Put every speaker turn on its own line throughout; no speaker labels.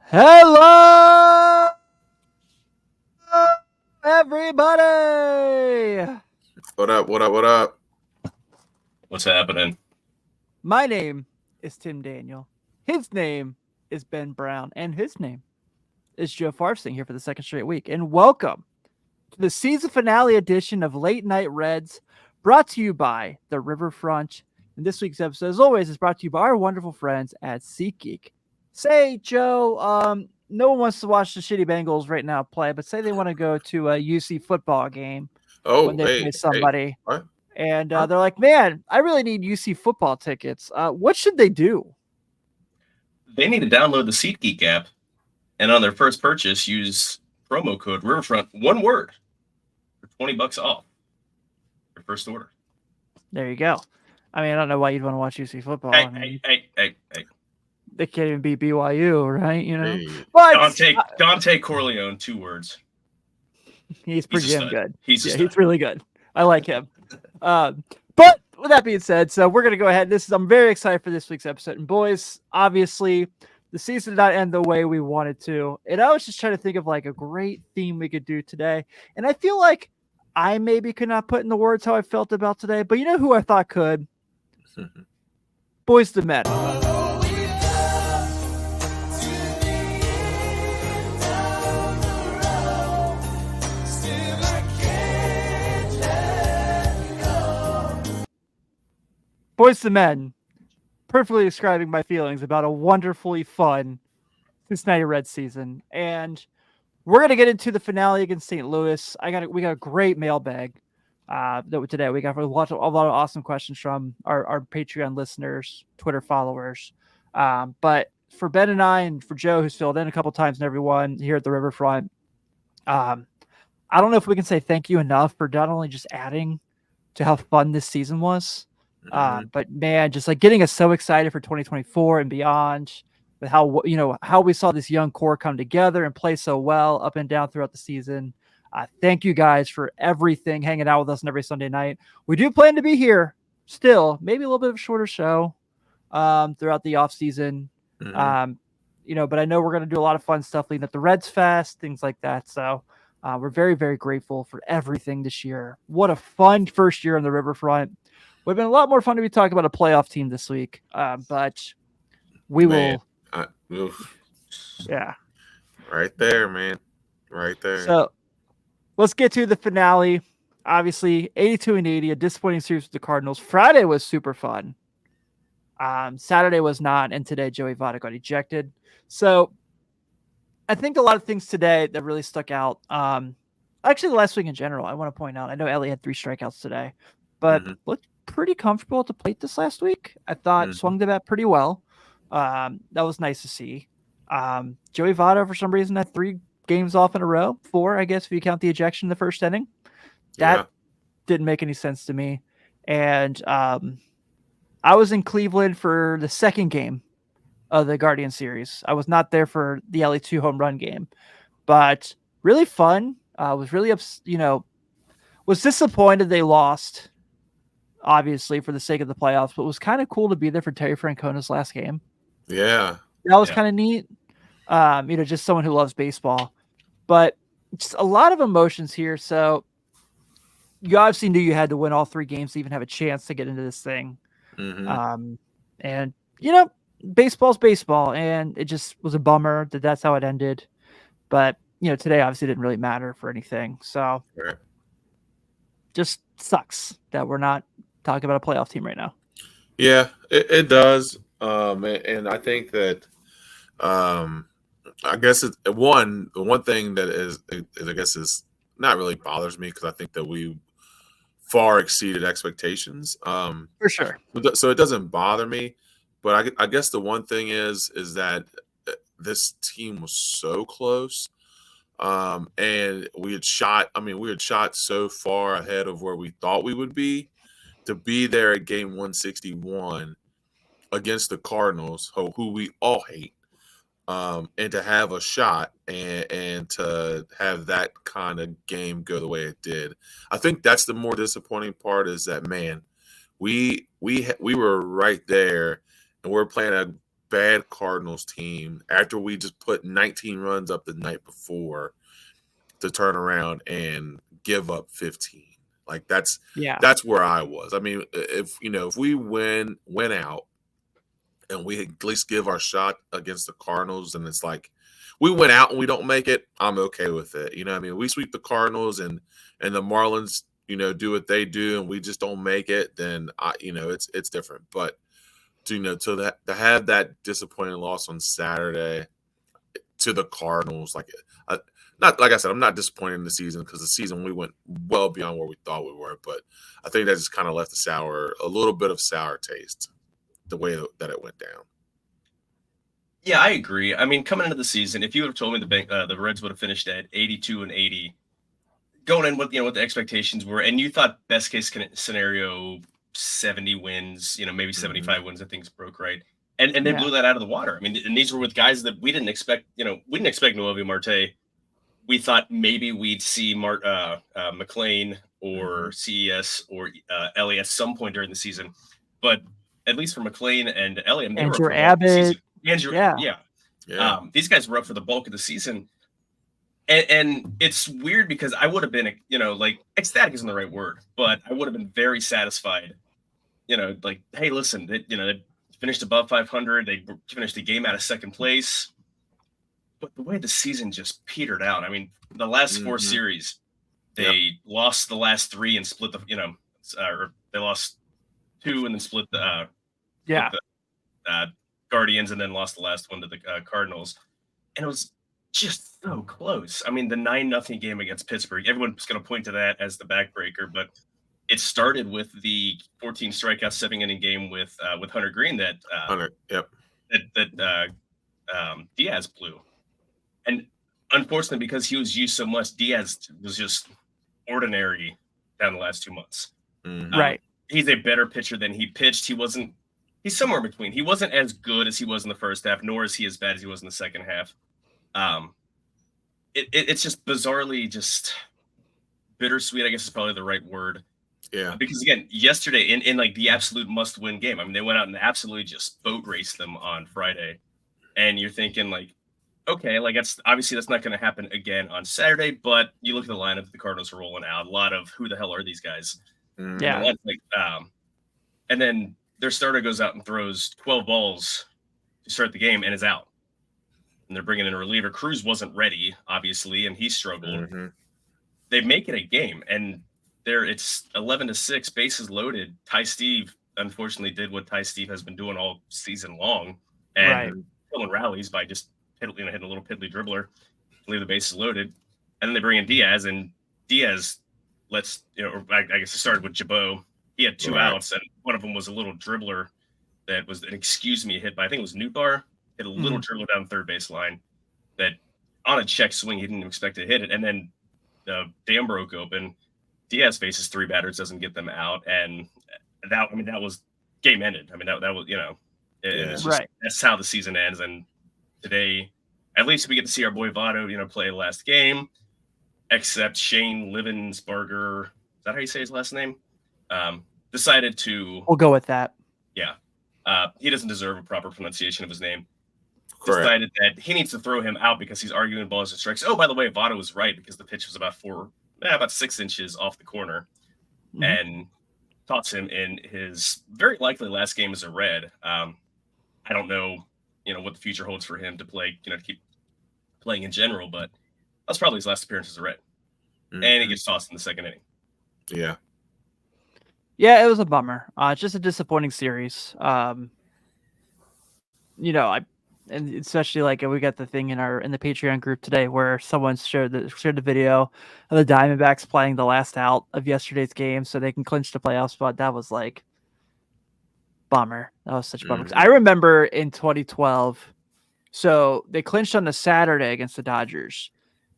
Hello, everybody.
What up? What up? What up?
What's happening?
My name is Tim Daniel. His name is Ben Brown, and his name is Joe Farsing here for the second straight week. And welcome to the season finale edition of Late Night Reds, brought to you by the Riverfront. And this week's episode, as always, is brought to you by our wonderful friends at SeatGeek. Say, Joe, no one wants to watch the shitty Bengals right now play, but say they want to go to a UC football game when
Oh,
they play
hey,
somebody.
what?
And
Huh?
they're like, man, I really need UC football tickets. What should they do?
They need to download the SeatGeek app, and on their first purchase, use promo code Riverfront, one word, for $20 off your first order.
There you go. I mean, I don't know why you'd want to watch UC football. I mean,
Hey.
they can't even beat BYU, right? You know,
Hey.
but
Dante Corleone, 2 words.
he's pretty
He's a
damn
stud.
good.
He's a
Yeah,
stud.
he's really good. I like him. But with that being said, so we're gonna go ahead. I'm very excited for this week's episode. And boys, obviously, the season did not end the way we wanted to. And I was just trying to think of like a great theme we could do today. And I feel like I maybe could not put in the words how I felt about today, but you know who I thought could? Boys to Men. Boys to Men, perfectly describing my feelings about a wonderfully fun Cincinnati Reds season. And we're gonna get into the finale against St. Louis. We got a great mailbag today. We got a lot of awesome questions from our Patreon listeners, Twitter followers. But for Ben and I, and for Joe, who's filled in a couple times, and everyone here at the Riverfront, I don't know if we can say thank you enough for not only just adding to how fun this season was, but man, just like getting us so excited for 2024 and beyond, with how we saw this young core come together and play so well up and down throughout the season. Thank you guys for everything, hanging out with us on every Sunday night. We do plan to be here still, maybe a little bit of a shorter show throughout the off season. But I know we're going to do a lot of fun stuff leading up the Reds Fest, things like that. So we're very, very grateful for everything this year. What a fun first year on the Riverfront. Would have been a lot more fun to be talking about a playoff team this week, but we will. Yeah.
Right there, man. Right there.
So let's get to the finale. Obviously, 82-80, a disappointing series with the Cardinals. Friday was super fun. Saturday was not, and today Joey Votto got ejected. So I think a lot of things today that really stuck out. Actually, the last week in general, I want to point out. I know Ellie had 3 strikeouts today, but looked pretty comfortable at the plate this last week. I thought swung the bat pretty well. That was nice to see. Joey Votto, for some reason, had 3 games off in a row. 4, I guess, if you count the ejection in the first inning. That didn't make any sense to me. And I was in Cleveland for the second game of the Guardian series. I was not there for the LA2 home run game, but really fun. Was really was disappointed they lost, obviously, for the sake of the playoffs, but it was kind of cool to be there for Terry Francona's last game.
Yeah.
That was kind of neat. Just someone who loves baseball, but just a lot of emotions here. So you obviously knew you had to win all 3 games to even have a chance to get into this thing. And baseball's baseball, and it just was a bummer that that's how it ended. But today obviously didn't really matter for anything. So just sucks that we're not talking about a playoff team right now.
Yeah, it does. And I think that I guess the one thing that is I guess is not really bothers me, because I think that we far exceeded expectations.
For sure.
So it doesn't bother me, but I guess the one thing is that this team was so close, and we had shot so far ahead of where we thought we would be, to be there at game 161 against the Cardinals, who we all hate, and to have a shot and to have that kind of game go the way it did. I think that's the more disappointing part, is that, man, we were right there, and we're playing bad Cardinals team after we just put 19 runs up the night before to turn around and give up 15. Like that's where I was. I mean, if we win out and we at least give our shot against the Cardinals, and it's like we went out and we don't make it, I'm okay with it. You know what I mean? We sweep the Cardinals and the Marlins, do what they do, and we just don't make it, then it's different. But to have that disappointing loss on Saturday to the Cardinals, not like I said, I'm not disappointed in the season because the season we went well beyond where we thought we were, but I think that just kind of left a little bit of sour taste the way that it went down.
Yeah, I agree. I mean, coming into the season, if you would have told me the Reds would have finished at 82-80, going in with what the expectations were, and you thought best case scenario 70 wins, maybe 75 wins, if things broke right, and they blew that out of the water. I mean, and these were with guys that we didn't expect. We didn't expect Noelvi Marte. We thought maybe we'd see McLean or CES or Ellie at some point during the season, but at least for McLean and Ellie, they
Andrew
were
Abbott.
These guys were up for the bulk of the season. And it's weird because I would have been, ecstatic isn't the right word, but I would have been very satisfied, hey, listen, they finished above 500. They finished the game out of second place. But the way the season just petered out, I mean, the last four series, they lost the last three and split or they lost two and then split the Guardians and then lost the last one to the Cardinals. And it was just so close. I mean, the 9-0 game against Pittsburgh, everyone's going to point to that as the backbreaker, but it started with the 14 strikeout 7-inning game with Hunter Green that Diaz blew. And unfortunately, because he was used so much, Diaz was just ordinary down the last 2 months.
Right.
He's a better pitcher than he pitched. He's somewhere in between. He wasn't as good as he was in the first half, nor is he as bad as he was in the second half. It's just bizarrely just bittersweet, I guess is probably the right word.
Yeah.
Because again, yesterday in like the absolute must-win game, I mean, they went out and absolutely just boat raced them on Friday. And you're thinking okay, that's not going to happen again on Saturday, but you look at the lineup the Cardinals are rolling out, a lot of who the hell are these guys?
Yeah.
And then their starter goes out and throws 12 balls to start the game and is out. And they're bringing in a reliever. Cruz wasn't ready, obviously, and he struggled. They make it a game, and it's 11-6, bases loaded. Ty Steve, unfortunately, did what Ty Steve has been doing all season long, and killing rallies by just hitting a little piddly dribbler, leave the bases loaded. And then they bring in Diaz, and Diaz I guess it started with Jabot. He had two outs, and one of them was a little dribbler that was an hit by, I think it was Newbar. Hit a little dribbler down third base line that on a check swing, he didn't expect to hit it. And then the dam broke open. Diaz faces three batters, doesn't get them out. And that was game ended. I mean, that was, it's just, that's how the season ends. And today, at least we get to see our boy Votto, play the last game, except Shane Livensberger. Is that how you say his last name? Decided to.
We'll go with that.
Yeah. He doesn't deserve a proper pronunciation of his name.
Correct.
Decided that he needs to throw him out because he's arguing balls and strikes. Oh, by the way, Votto was right because the pitch was about 6 inches off the corner, and tossed him in his very likely last game as a Red. I don't know, what the future holds for him to play, to keep playing in general, but that's probably his last appearance as a Red, and he gets tossed in the second inning.
Yeah.
Yeah, it was a bummer. Just a disappointing series. And especially we got the thing in the Patreon group today where someone shared the video of the Diamondbacks playing the last out of yesterday's game so they can clinch the playoff spot. That was bummer. That was such a bummer. I remember in 2012, so they clinched on the Saturday against the Dodgers,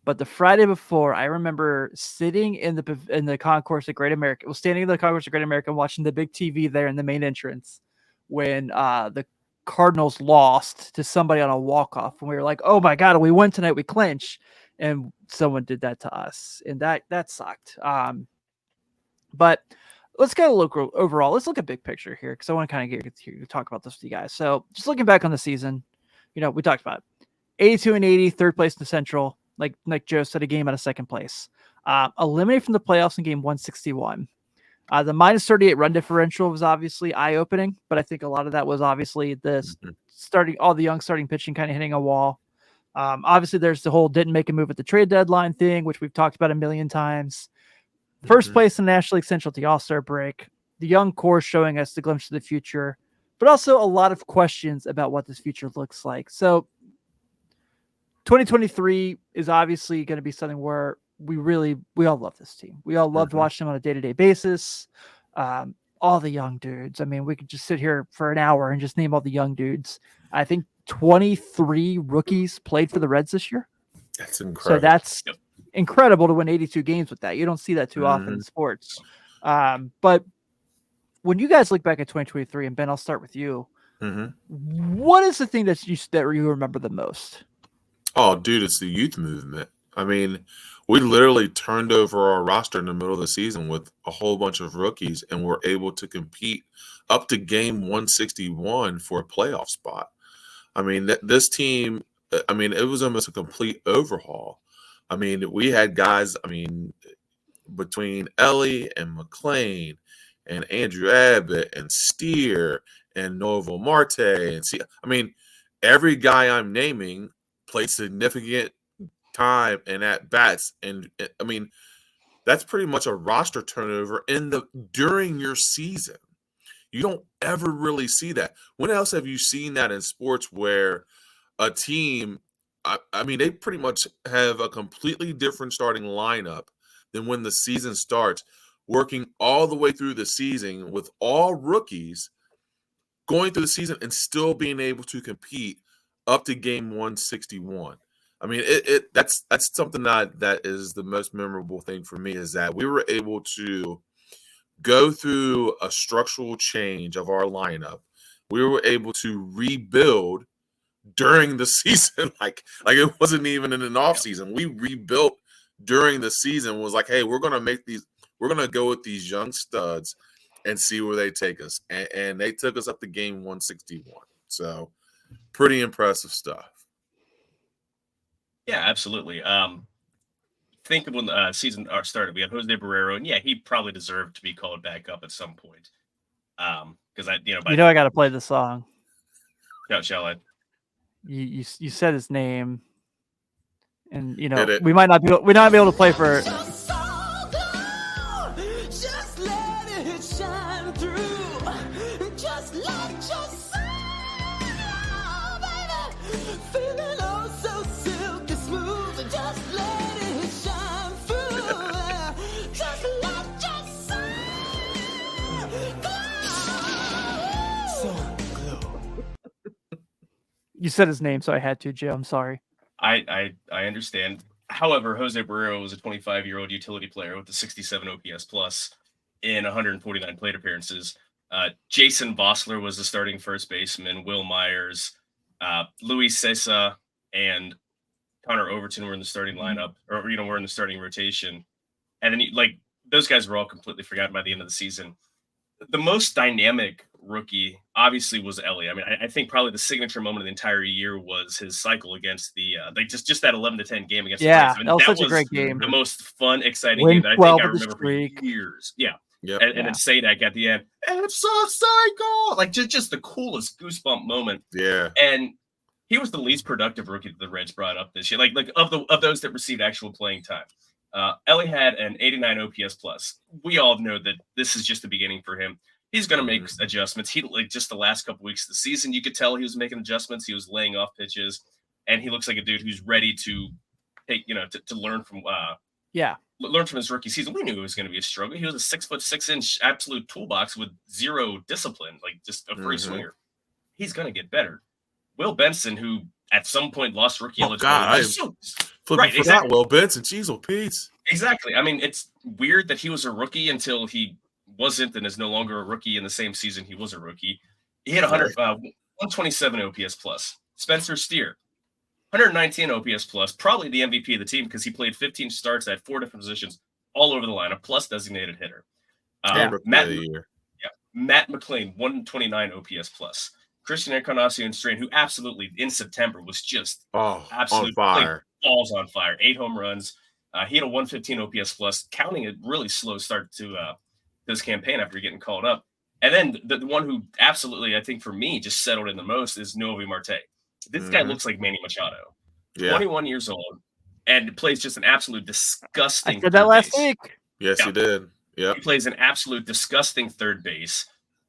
but the Friday before, I remember sitting in the concourse at Great America. Well, standing in the concourse at Great America, watching the big TV there in the main entrance when the Cardinals lost to somebody on a walk-off, and we were like, oh my god, we win tonight, we clinch, and someone did that to us, and that sucked. But let's kind of look overall. Let's look at big picture here because I want to kind of get to talk about this with you guys. So just looking back on the season, we talked about it. 82 and 80, third place in the Central. Like Joe said, a game out of second place. Eliminated from the playoffs in game 161. The minus 38 run differential was obviously eye-opening, but I think a lot of that was obviously all the young starting pitching kind of hitting a wall. Obviously, there's the whole didn't make a move at the trade deadline thing, which we've talked about a million times. First place in the National League Central at the All-Star break. The young core showing us the glimpse of the future, but also a lot of questions about what this future looks like. So 2023 is obviously going to be something where we all love this team. We all loved watching them on a day-to-day basis. All the young dudes. I mean, we could just sit here for an hour and just name all the young dudes. I think 23 rookies played for the Reds this year.
That's incredible.
So that's incredible to win 82 games with that. You don't see that too often in sports. But when you guys look back at 2023, and Ben, I'll start with you. What is the thing that you remember the most?
Oh, dude, it's the youth movement. I mean, we literally turned over our roster in the middle of the season with a whole bunch of rookies, and we're able to compete up to game 161 for a playoff spot. I mean, this team, it was almost a complete overhaul. I mean, we had guys, between Ellie and McLean and Andrew Abbott and Steer and Novo Marte every guy I'm naming played significant time and at bats, and that's pretty much a roster turnover during your season. You don't ever really see that. When else have you seen that in sports where a team, they pretty much have a completely different starting lineup than when the season starts, working all the way through the season with all rookies, going through the season and still being able to compete up to game 161. That's something that is the most memorable thing for me, is that we were able to go through a structural change of our lineup. We were able to rebuild during the season. Like it wasn't even in an off season. We rebuilt during the season. Was like, hey, we're going to go with these young studs and see where they take us. And they took us up to game 161. So pretty impressive stuff.
Yeah, absolutely. Think of when the season started. We had Jose Barrero, and he probably deserved to be called back up at some point. Because I
got to play the song.
No, shall I?
You said his name, and
we
might not be able to play for. You said his name, so I had to, Joe. I'm sorry.
I understand. However, Jose Barrero was a 25-year-old utility player with a 67 OPS plus in 149 plate appearances. Jason Vossler was the starting first baseman. Will Myers, Luis Cessa, and Connor Overton were in the starting lineup, or were in the starting rotation. And then those guys were all completely forgotten by the end of the season. The most dynamic rookie obviously was Ellie. I think probably the signature moment of the entire year was his cycle against the just that 11-10 game against the Giants.
That was such a great game.
The most fun, exciting game that I think I remember for years. Yeah.
Yep.
And then Sadak at the end, it's a cycle. Just the coolest goosebump moment.
Yeah.
And he was the least productive rookie that the Reds brought up this year. Of those that received actual playing time. Ellie had an 89 OPS plus. We all know that this is just the beginning for him. He's going to make adjustments. He just the last couple weeks of the season, you could tell he was making adjustments. He was laying off pitches, and he looks like a dude who's ready to take, to learn from, learn from his rookie season. We knew it was going to be a struggle. He was a 6'6" absolute toolbox with zero discipline, just a free swinger. He's going to get better. Will Benson, who at some point lost rookie eligibility.
Exactly. Will Benson, jeez, Pete.
Exactly. It's weird that he was a rookie until he wasn't and is no longer a rookie in the same season he was a rookie. He hit 127 OPS plus. Spencer Steer, 119 OPS plus, probably the MVP of the team because he played 15 starts at 4 different positions all over the lineup, plus designated hitter.
And rookie of the year.
Matt McLean, 129 OPS plus. Christian Encarnacion Strain, who absolutely in September was just
on fire.
Balls on fire. 8 home runs. He had a 115 OPS plus, counting a really slow start to this campaign after getting called up. And then the one who absolutely, I think for me, just settled in the most is Novi Marte. This guy looks like Manny Machado. 21 years old and plays just an absolute disgusting.
I said that last week.
Yes, he did. Yeah,
he plays an absolute disgusting third base.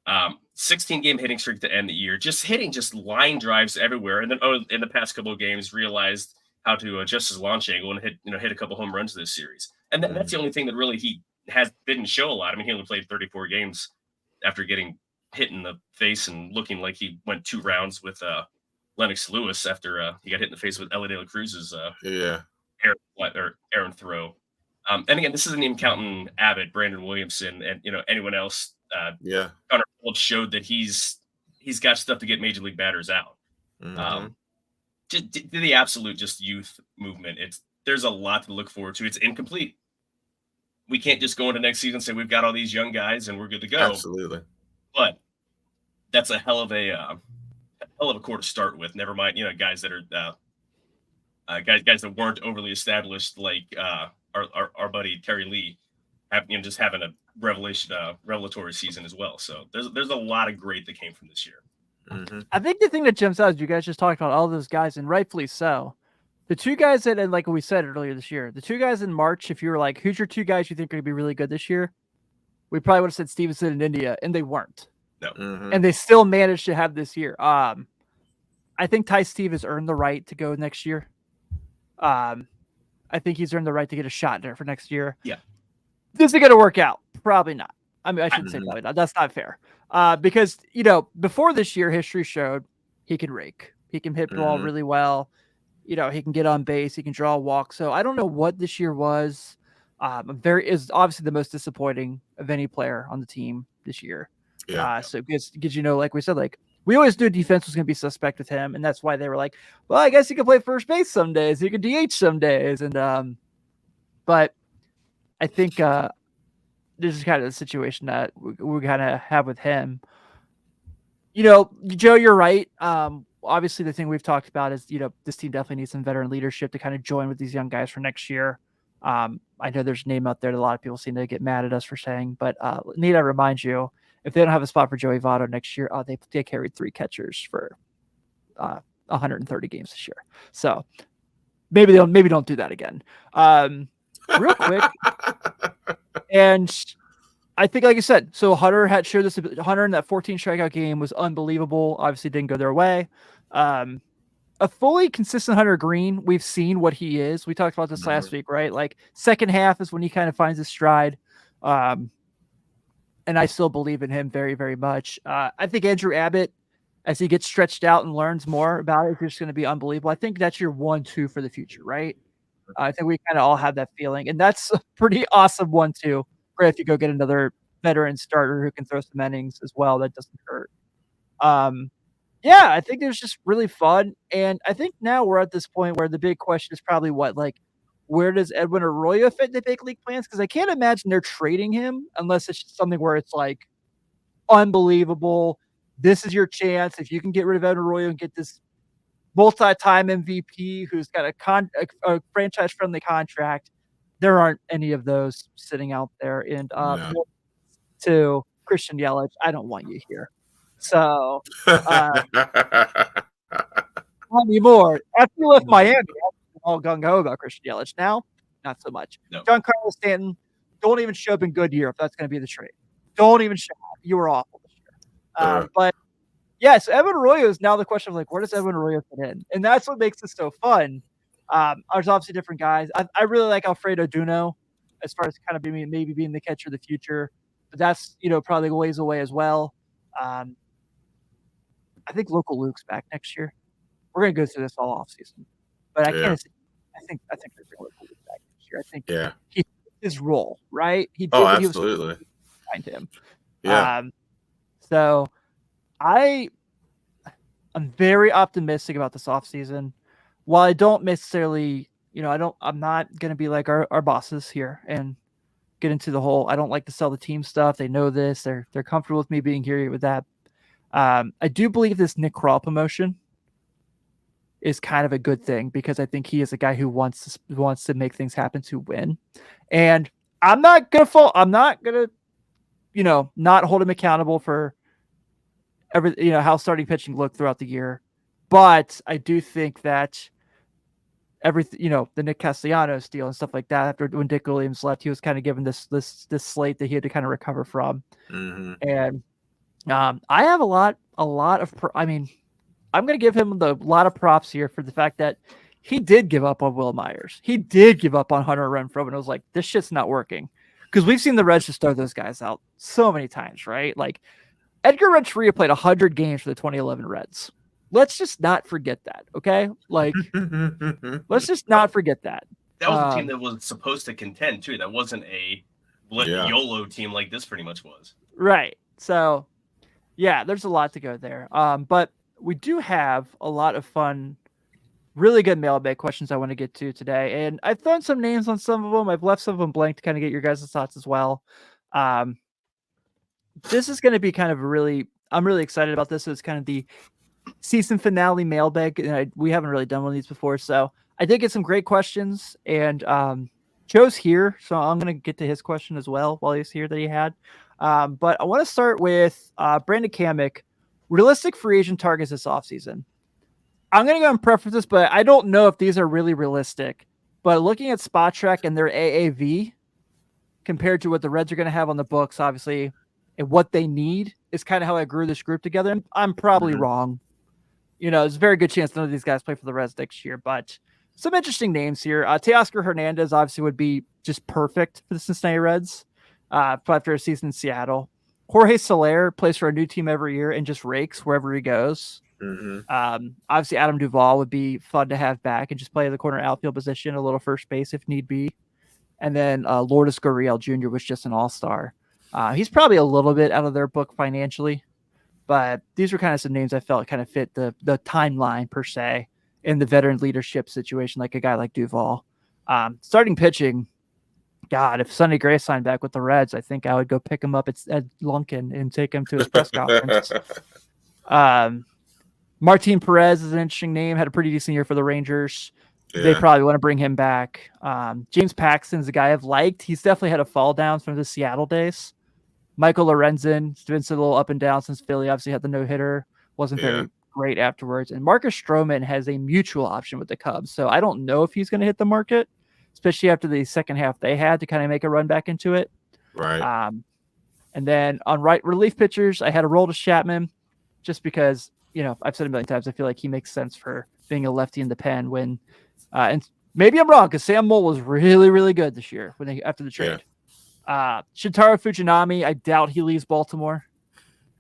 16-game hitting streak to end the year, just hitting just line drives everywhere. And then in the past couple of games, realized how to adjust his launch angle and hit a couple home runs this series. And that's the only thing that really he didn't show a lot. I mean, he only played 34 games after getting hit in the face and looking like he went 2 rounds with Lennox Lewis after he got hit in the face with Ellie De La Cruz's errant throw. And again, this isn't even counting Abbott, Brandon Williamson, and anyone else. Connor Polk showed that he's got stuff to get major league batters out. Just the absolute just youth movement. There's a lot to look forward to. It's incomplete. We can't just go into next season and say we've got all these young guys and we're good to go.
Absolutely.
But that's a hell of a core to start with. Never mind, guys that are guys that weren't overly established, like our buddy Terry Lee, just having a revelatory season as well. So there's a lot of great that came from this year.
I think the thing that jumps out is you guys just talked about all those guys, and rightfully so. The 2 guys that, and like we said earlier this year, the 2 guys in March, if you were like, who's your 2 guys you think are going to be really good this year? We probably would have said Stevenson and India, and they weren't.
No.
And they still managed to have this year. I think Ty Steve has earned the right to go next year. I think he's earned the right to get a shot there for next year.
Yeah.
Is it going to work out? Probably not. I mean, I shouldn't say probably not. That's not fair. Because, before this year, history showed he can rake. He can hit the ball really well. He can get on base. He can draw a walk. So I don't know what this year was. Is obviously the most disappointing of any player on the team this year.
Yeah.
So because like we said, like we always knew defense was going to be suspect with him, and that's why they were like, well, I guess he could play first base some days. He could DH some days, and but I think this is kind of the situation that we kind of have with him. Joe, you're right. Obviously, the thing we've talked about is, this team definitely needs some veteran leadership to kind of join with these young guys for next year. I know there's a name out there that a lot of people seem to get mad at us for saying, but need I remind you, if they don't have a spot for Joey Votto next year, they carried 3 catchers for 130 games this year. So maybe don't do that again. Real quick. And I think, like you said, so Hunter had showed this. Hunter in that 14 strikeout game was unbelievable. Obviously didn't go their way. A fully consistent Hunter Green, we've seen what he is. We talked about this last week, right? Like second half is when he kind of finds his stride. And I still believe in him very, very much. I think Andrew Abbott, as he gets stretched out and learns more about it, is just going to be unbelievable. I think that's your 1-2 for the future, right? I think we kind of all have that feeling. And that's a pretty awesome 1-2. Great if you go get another veteran starter who can throw some innings as well. That doesn't hurt. I think it was just really fun. And I think now we're at this point where the big question is probably where does Edwin Arroyo fit in the big league plans? Because I can't imagine they're trading him unless it's just something where it's like unbelievable. This is your chance. If you can get rid of Edwin Arroyo and get this multi-time MVP who's got a franchise-friendly contract, there aren't any of those sitting out there. And to Christian Yelich, I don't want you here. So not anymore. After you left Miami, I'm all gung-ho about Christian Yelich. Now, not so much.
No.
Giancarlo Stanton, don't even show up in Goodyear if that's going to be the trade. Don't even show up. You were awful this year. But yes, Evan Arroyo is now the question of where does Evan Arroyo fit in? And that's what makes this so fun. There's obviously different guys. I really like Alfredo Duno as far as kind of maybe being the catcher of the future, but that's probably ways away as well. I think Local Luke's back next year. We're gonna go through this all off season, but I can't. I think they're bring Local Luke back next year. I think he his role right. He did what
absolutely.
He was behind him.
Yeah.
So I'm very optimistic about this offseason. While I don't necessarily, I'm not going to be like our bosses here and get into the whole I don't like to sell the team stuff. They know this. They're comfortable with me being here with that. I do believe this Nick Krall promotion is kind of a good thing because I think he is a guy who wants to make things happen to win. And I'm not gonna not hold him accountable for how starting pitching looked throughout the year. But I do think that the Nick Castellanos deal and stuff like that, after when Dick Williams left, he was kind of given this slate that he had to kind of recover from.
Mm-hmm.
And I have a lot of, I'm going to give him a lot of props here for the fact that he did give up on Will Myers. He did give up on Hunter Renfroe, and it was like, this shit's not working. Because we've seen the Reds just throw those guys out so many times, right? Like, Edgar Renteria played 100 games for the 2011 Reds. Let's just not forget that, okay? Like, let's just not forget that.
That was a team that was supposed to contend, too. That wasn't a YOLO team like this pretty much was.
Right. So, yeah, there's a lot to go there. But we do have a lot of fun, really good mailbag questions I want to get to today. And I've thrown some names on some of them. I've left some of them blank to kind of get your guys' thoughts as well. This is going to be kind of I'm really excited about this. It's kind of the season finale mailbag. And we haven't really done one of these before. So I did get some great questions, and Joe's here. So I'm going to get to his question as well while he's here that he had. But I want to start with Brandon Kamick. Realistic free agent targets this offseason. I'm going to go and preface this, but I don't know if these are really realistic. But looking at Spot Track and their AAV compared to what the Reds are going to have on the books, obviously, and what they need is kind of how I grew this group together. And I'm probably wrong. There's a very good chance none of these guys play for the Reds next year. But some interesting names here. Teoscar Hernandez obviously would be just perfect for the Cincinnati Reds after a season in Seattle. Jorge Soler plays for a new team every year and just rakes wherever he goes.
Mm-hmm.
Obviously, Adam Duvall would be fun to have back and just play the corner outfield position, a little first base if need be. And then Lourdes Gurriel Jr. was just an all-star. He's probably a little bit out of their book financially, but these were kind of some names I felt kind of fit the timeline per se in the veteran leadership situation, like a guy like Duvall. Starting pitching, God, if Sonny Gray signed back with the Reds, I think I would go pick him up at Lunkin and take him to his press conference. Martin Perez is an interesting name. Had a pretty decent year for the Rangers. Yeah. They probably want to bring him back. James Paxton's a guy I've liked. He's definitely had a fall down from the Seattle days. Michael Lorenzen has been a little up and down since Philly. Obviously had the no-hitter. Wasn't very great afterwards. And Marcus Stroman has a mutual option with the Cubs. So I don't know if he's going to hit the market, especially after the second half they had to kind of make a run back into it.
Right.
And then on right relief pitchers, I had a Aroldis Chapman just because, I've said it a million times, I feel like he makes sense for being a lefty in the pen when, and maybe I'm wrong because Sam Moll was really, really good this year after the trade. Shintaro Fujinami, I doubt he leaves Baltimore.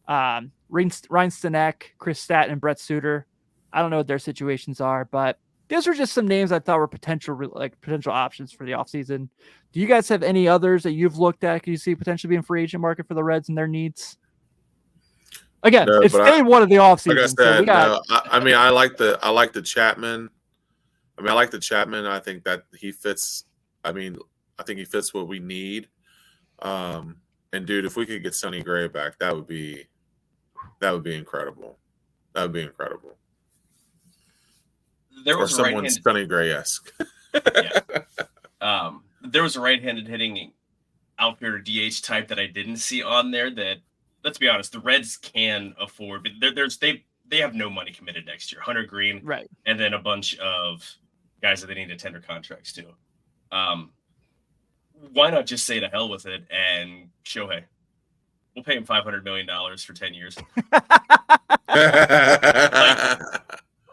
Ryan Stanek, Chris Statton, and Brett Suter. I don't know what their situations are, but those were just some names I thought were potential options for the offseason. Do you guys have any others that you've looked at? Can you see potentially being free agent market for the Reds and their needs? Again, no, it's day one of the offseason.
Like I said, I like the Chapman. I like the Chapman. I think that he fits. I think he fits what we need. And dude, if we could get Sonny Gray back, that would be incredible. That would be incredible.
There was
someone Sonny Gray-esque.
There was a right-handed hitting outfielder DH type that I didn't see on there that, let's be honest, the Reds can afford, but they have no money committed next year. Hunter Green,
right,
and then a bunch of guys that they need to tender contracts to. Why not just say to hell with it and Shohei? We'll pay him $500 million for 10 years.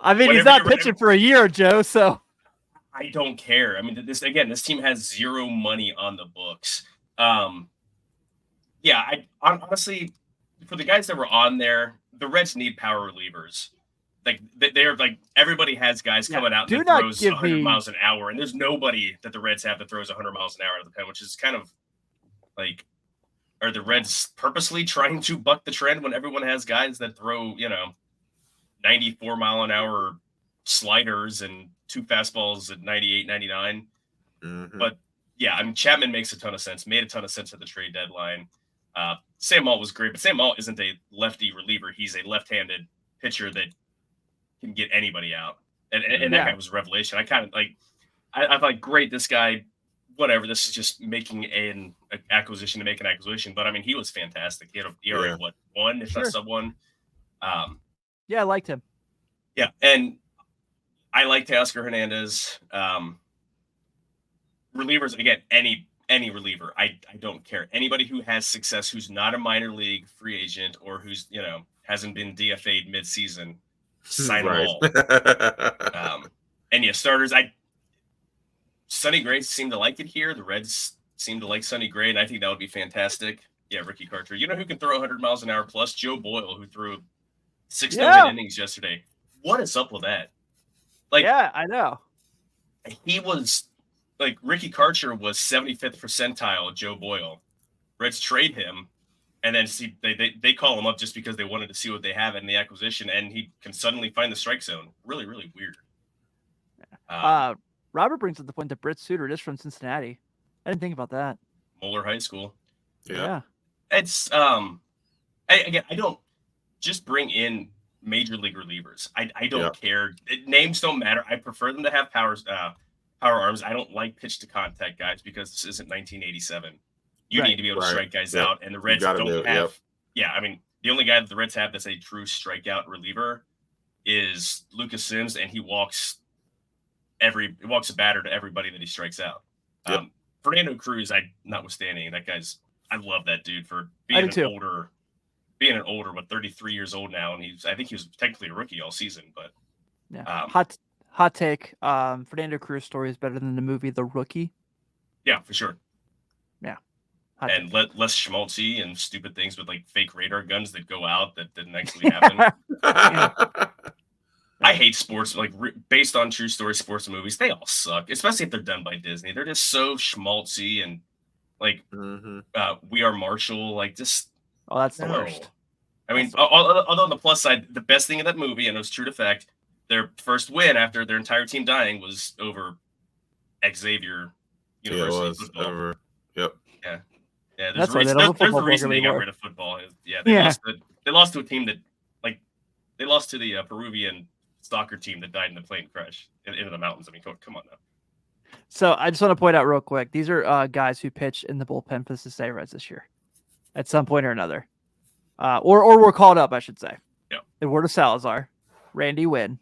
He's not pitching for a year, Joe, so
I don't care. This team has zero money on the books. Honestly, for the guys that were on there, the Reds need power relievers. Like they're like everybody has guys coming out that throws 100 miles an hour, and there's nobody that the Reds have that throws 100 miles an hour out of the pen, which is kind of like, are the Reds purposely trying to buck the trend when everyone has guys that throw 94 mile an hour sliders and two fastballs at 98, 99?
Mm-hmm.
But yeah, I mean, Chapman makes a ton of sense, made a ton of sense at the trade deadline. Sam Malt was great, but Sam Malt isn't a lefty reliever. He's a left-handed pitcher that can get anybody out. And that guy was a revelation. I kind of like, I thought, great, this guy, whatever, this is just making an acquisition to make an acquisition. But I mean, he was fantastic. He had an ERA, one, if not sub one.
Yeah, I liked him.
Yeah, and I liked Teoscar Hernandez. Relievers, again, any reliever, I don't care. Anybody who has success, who's not a minor league free agent or who's, hasn't been DFA'd midseason, sign them all. And yeah, starters, Sonny Gray seemed to like it here. The Reds seem to like Sonny Gray, and I think that would be fantastic. Yeah, Ricky Carter. You know who can throw 100 miles an hour plus? Joe Boyle, who threw 6 innings yesterday. What is up with that? Like,
yeah, I know.
He was like, Ricky Karcher was 75th percentile. Joe Boyle. Reds trade him, and then they call him up just because they wanted to see what they have in the acquisition, and he can suddenly find the strike zone. Really, really weird.
Robert brings up the point that Britt Suter is from Cincinnati. I didn't think about that.
Moeller High School.
Yeah.
It's I don't just bring in major league relievers. I don't care. Names don't matter. I prefer them to have power arms. I don't like pitch to contact guys because this isn't 1987. You need to be able to strike guys out, and the Reds don't have. Yeah, I mean, the only guy that the Reds have that's a true strikeout reliever is Lucas Sims, and he walks a batter to everybody that he strikes out. Fernando Cruz, notwithstanding, I love that dude for being an older, but 33 years old now, and I think he was technically a rookie all season. But
hot take. Fernando Cruz story is better than the movie The Rookie.
Yeah, for sure.
Yeah.
And less schmaltzy and stupid things with like fake radar guns that go out that didn't actually happen. I hate sports, like based on true story sports movies. They all suck, especially if they're done by Disney. They're just so schmaltzy and like We Are Marshall, like just.
Oh, that's the worst.
I mean, although on the plus side, the best thing of that movie, and it was true to fact, their first win after their entire team dying was over Xavier University football.
Yep.
Yeah. There's the reason they got rid of football. They lost to a team that, like, they lost to the Peruvian soccer team that died in the plane crash into the mountains. I mean, come on now.
So I just want to point out real quick, these are guys who pitched in the bullpen for the Cincinnati Reds this year, at some point or another, or were called up, I should say.
Yeah.
Eduardo Salazar, Randy Wynn,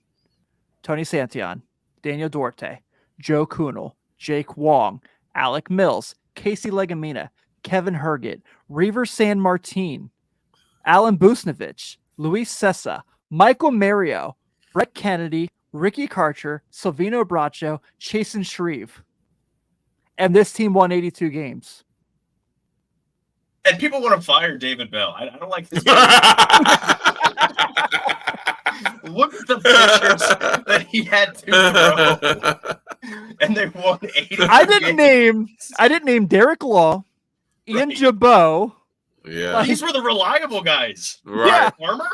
Tony Santillan, Daniel Duarte, Joe Kunal, Jake Wong, Alec Mills, Casey Legamina, Kevin Herget, Reaver San Martin, Alan Busnevich, Luis Sessa, Michael Mario, Brett Kennedy, Ricky Karcher, Silvino Bracho, Chasen Shreve. And this team won 82 games.
And people want to fire David Bell. I don't like this. Look at the pitchers that he had to throw. And they won 82
I didn't name Derek Law, Ian Jabot.
Yeah.
These were the reliable guys.
Right.
Yeah.
Farmer?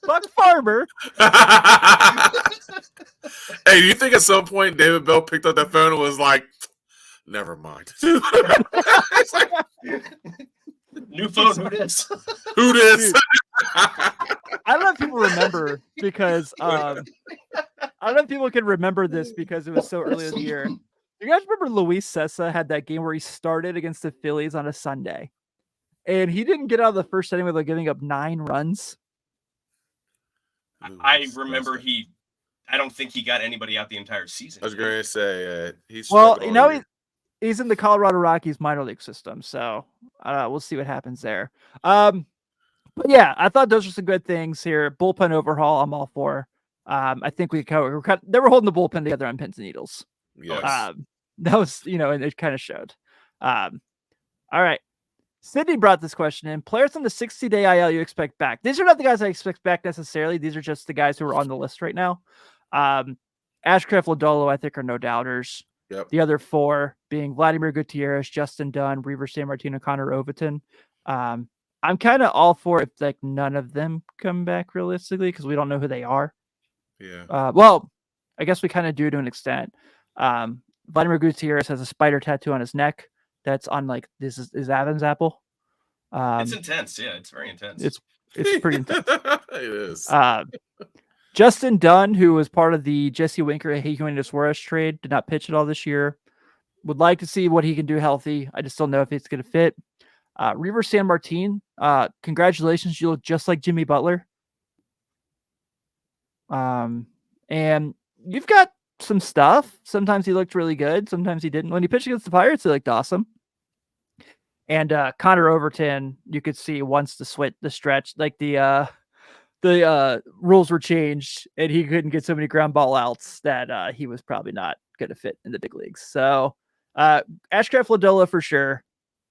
Buck Farmer.
Hey, do you think at some point David Bell picked up that phone and was like, never mind. It's like,
new phone, who this?
Who this?
I don't know if people remember because I don't know if people can remember this because it was so early in the year. You guys remember Luis Sessa had that game where he started against the Phillies on a Sunday, and he didn't get out of the first inning without giving up 9 runs.
I remember I don't think he got anybody out the entire season.
I was going to say,
he's in the Colorado Rockies minor league system, so we'll see what happens there. But yeah, I thought those were some good things here. Bullpen overhaul, I'm all for. I think they were holding the bullpen together on pins and needles.
Yes.
That was, and it kind of showed. All right. Sydney brought this question in. Players on the 60-day IL you expect back. These are not the guys I expect back necessarily. These are just the guys who are on the list right now. Ashcraft, Lodolo, I think, are no doubters.
Yep.
The other 4 being Vladimir Gutierrez, Justin Dunn, Reaver San Martino, Connor Overton. I'm kind of all for if like none of them come back realistically because we don't know who they are.
Yeah.
Well, I guess we kind of do to an extent. Vladimir Gutierrez has a spider tattoo on his neck that's on like this is Adam's apple.
It's intense. Yeah, it's very intense.
It's pretty intense.
It is.
Justin Dunn, who was part of the Jesse Winker and Higuain Suarez trade, did not pitch at all this year. Would like to see what he can do healthy. I just don't know if it's going to fit. Reaver San Martin, congratulations. You look just like Jimmy Butler. And you've got some stuff. Sometimes he looked really good. Sometimes he didn't. When he pitched against the Pirates, he looked awesome. And Connor Overton, you could see once the stretch, like the rules were changed and he couldn't get so many ground ball outs that he was probably not going to fit in the big leagues. So Ashcraft Lodolo for sure.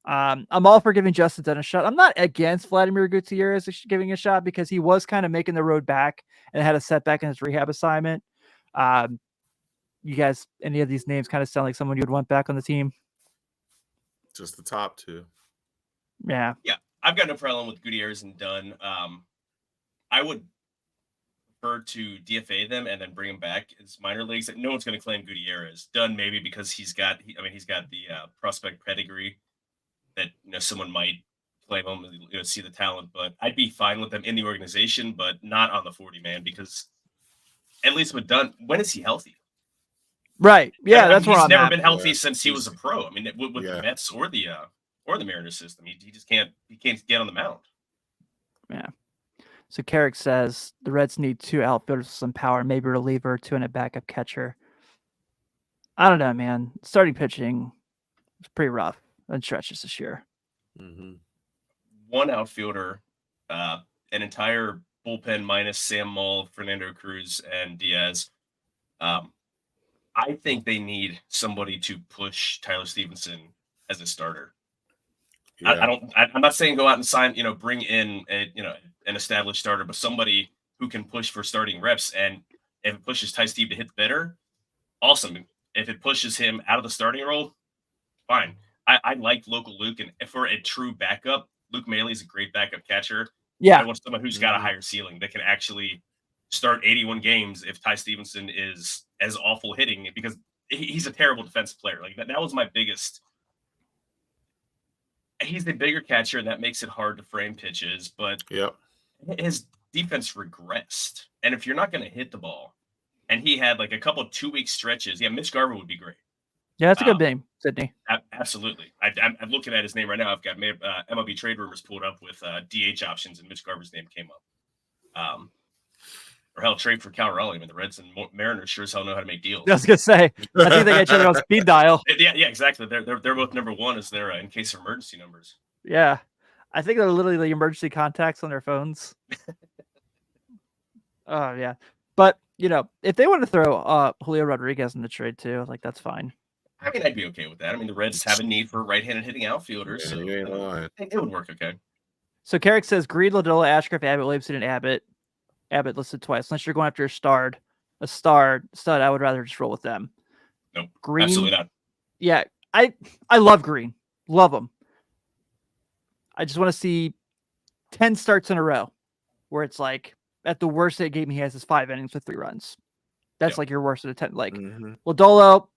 I'm all for giving Justin Dunn a shot. I'm not against Vladimir Gutierrez giving a shot because he was kind of making the road back and had a setback in his rehab assignment. You guys, any of these names kind of sound like someone you would want back on the team?
Just the top two.
Yeah.
Yeah, I've got no problem with Gutierrez and Dunn. I would prefer to DFA them and then bring them back as minor leagues. No one's going to claim Gutierrez. Dunn maybe because he's got the prospect pedigree that someone might claim him, see the talent. But I'd be fine with them in the organization, but not on the 40-man because at least with Dunn, when is he healthy?
Right. Yeah, that's where
he's
I'm
never
at.
been healthy since he was a pro. I mean, with the Mets or the Mariners system, he just can't get on the mound.
Yeah. So Carrick says the Reds need 2 outfielders with some power, maybe a reliever, 2 and a backup catcher. I don't know, man. Starting pitching was pretty rough on stretches this year.
Mm-hmm.
One outfielder, an entire bullpen minus Sam Moll, Fernando Cruz, and Diaz. I think they need somebody to push Tyler Stevenson as a starter. Yeah. I'm not saying go out and sign, bring in an established starter, but somebody who can push for starting reps. And if it pushes Ty Steve to hit better, awesome. If it pushes him out of the starting role, fine. I like local Luke, and for a true backup, Luke Maley is a great backup catcher.
Yeah,
I want someone who's got a higher ceiling that can actually start 81 games if Ty Stevenson is as awful hitting, because he's a terrible defensive player. Like that was my biggest. He's the bigger catcher, and that makes it hard to frame pitches, but his defense regressed. And if you're not going to hit the ball, and he had like a couple of 2-week stretches, Mitch Garver would be great.
Yeah, that's a good name, Sydney.
Absolutely. I'm looking at his name right now. I've got MLB trade rumors pulled up with DH options, and Mitch Garver's name came up. Or hell, trade for Cal Raleigh. I mean, the Reds and Mariners sure as hell know how to make deals.
I was gonna say, I think they got each other on speed dial.
Yeah, exactly. They're both number one as their in case of emergency numbers.
Yeah, I think they're literally the emergency contacts on their phones. Oh yeah, but if they want to throw Julio Rodriguez in the trade too, like that's fine.
I mean, I'd be okay with that. I mean, the Reds have a need for right-handed hitting outfielders, so it would work okay.
So Carrick says Greed, Lodolo, Ashcraft, Abbott, Williamson, and Abbott. Abbott listed twice. Unless you're going after a stud, I would rather just roll with them.
Nope,
Green,
absolutely not.
Yeah, I love Green. Love him. I just want to see 10 starts in a row where it's like at the worst hit game he has is 5 innings with 3 runs. That's like your worst of the 10. Like Lodolo,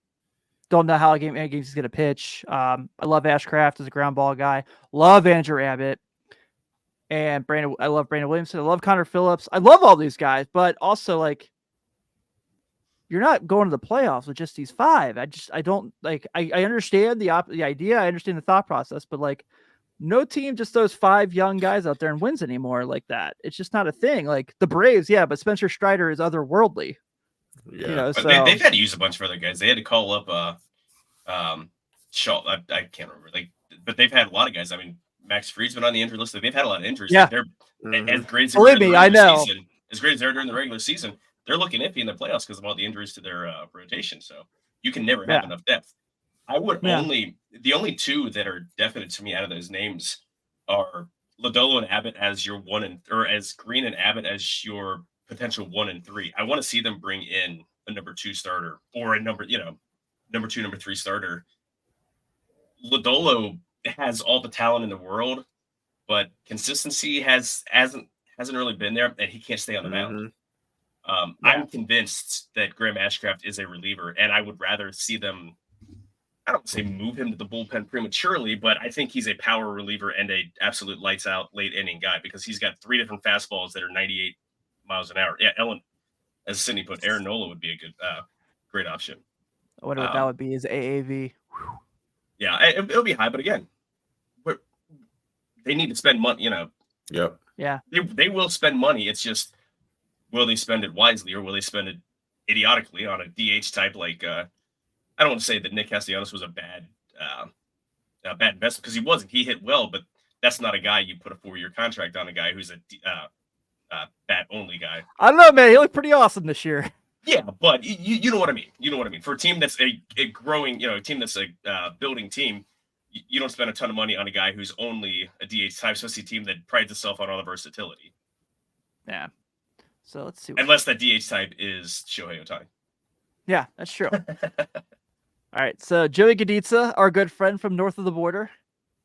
don't know how many games he's going to pitch. I love Ashcraft as a ground ball guy. Love Andrew Abbott. And I love Brandon Williamson. I love Connor Phillips. I love all these guys, but also like you're not going to the playoffs with just these 5. I don't like. I understand the idea. I understand the thought process, but like no team just throws 5 young guys out there and wins anymore like that. It's just not a thing. Like the Braves, yeah, but Spencer Strider is otherworldly.
Yeah,
so they've had to use a bunch of other guys. They had to call up Shaw. I can't remember. But they've had a lot of guys. I mean, Max Fried's been on the injury list. They've had a lot of injuries.
Yeah.
As great as
believe me, I know.
As great as they're during the regular season, they're looking iffy in the playoffs because of all the injuries to their rotation. So you can never have enough depth. I would the only 2 that are definite to me out of those names are Lodolo and Abbott as your as Green and Abbott as your potential 1 and 3. I want to see them bring in a number 2 starter or a number 2, number 3 starter. Lodolo has all the talent in the world, but consistency hasn't really been there, and he can't stay on the mound. I'm convinced that Graham Ashcraft is a reliever, and I would rather see them I don't say move him to the bullpen prematurely, but I think he's a power reliever and a absolute lights out late inning guy because he's got 3 different fastballs that are 98 miles an hour. Yeah, Ellen, as Sydney put, Aaron Nola would be a good, great option.
I wonder what that would be. Is AAV?
Yeah, it'll be high, but again, they need to spend money.
Yep.
Yeah.
They will spend money. It's just, will they spend it wisely or will they spend it idiotically on a DH type? Like, I don't want to say that Nick Castellanos was a bad investment because he wasn't. He hit well, but that's not a guy you put a 4-year contract on. A guy who's a bat only guy.
I don't know, man. He looked pretty awesome this year.
Yeah, but you know what I mean. You know what I mean. For a team that's a growing, a team that's a building team, you don't spend a ton of money on a guy who's only a DH type, especially a team that prides itself on all the versatility.
Yeah. So let's see.
Unless that DH type is Shohei Ohtani.
Yeah, that's true. All right. So Joey Gaditza, our good friend from north of the border.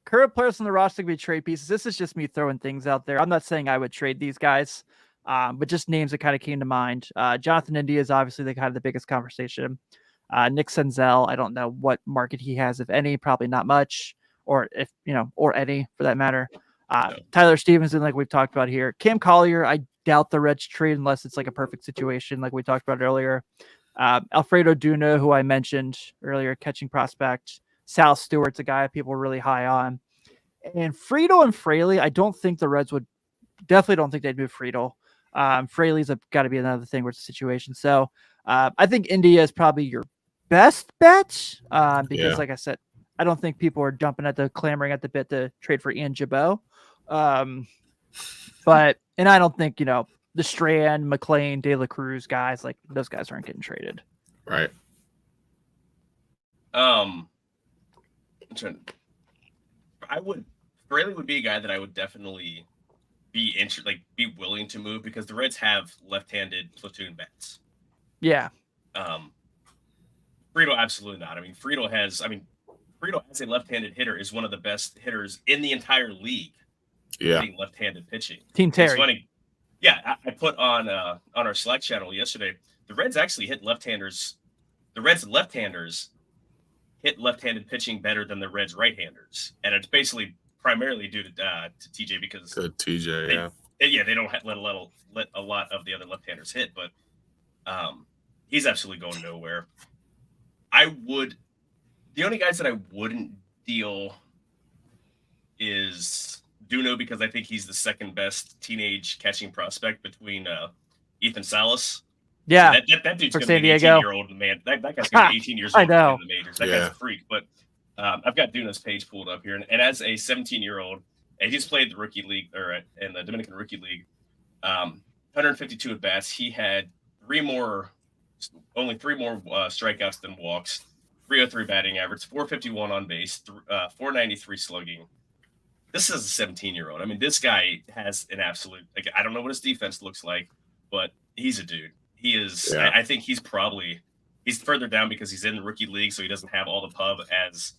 Current players on the roster could be trade pieces. This is just me throwing things out there. I'm not saying I would trade these guys, but just names that kind of came to mind. Jonathan India is obviously the kind of the biggest conversation. Nick Senzel, I don't know what market he has, if any, probably not much, or if or any for that matter.
No.
Tyler Stevenson, like we've talked about here. Cam Collier, I doubt the Reds trade unless it's like a perfect situation, like we talked about earlier. Alfredo Duno, who I mentioned earlier, catching prospect. Sal Stewart's a guy people are really high on. And Friedel and Fraley, I don't think the Reds would, definitely don't think they'd move Friedel. Fraley's got to be another thing where it's a situation. So I think India is probably your best bet because, like I said, I don't think people are clamoring at the bit to trade for Ian Jabot. But I don't think, the Strand, McLean, De La Cruz guys, like those guys aren't getting traded.
Right.
Fraley would be a guy that I would definitely be willing to move because the Reds have left-handed platoon bats.
Yeah.
Friedel, absolutely not. Friedel as a left-handed hitter is one of the best hitters in the entire league.
Yeah.
Being left-handed pitching.
Team Terry.
It's funny. Yeah, I put on our Slack channel yesterday. The Reds actually hit left-handers. The Reds left-handers hit left-handed pitching better than the Reds right-handers, and it's basically primarily due to TJ because
good TJ.
They don't let a lot of the other left-handers hit, but he's absolutely going nowhere. The only guys that I wouldn't deal is Duno because I think he's the second best teenage catching prospect between Ethan Salas.
Yeah,
that dude's
for
going to be an 18-year-old man. That guy's going to be 18 years old in the majors. That guy's a freak. But I've got Duno's page pulled up here, and as a 17-year-old, and he's played the rookie league in the Dominican Rookie League, 152 at bats. He had only three more strikeouts than walks. 303 batting average, 451 on base, 493 slugging. This is a 17-year-old. This guy has an absolute. I don't know what his defense looks like, but he's a dude. He is. Yeah. I think he's further down because he's in the rookie league, so he doesn't have all the pub as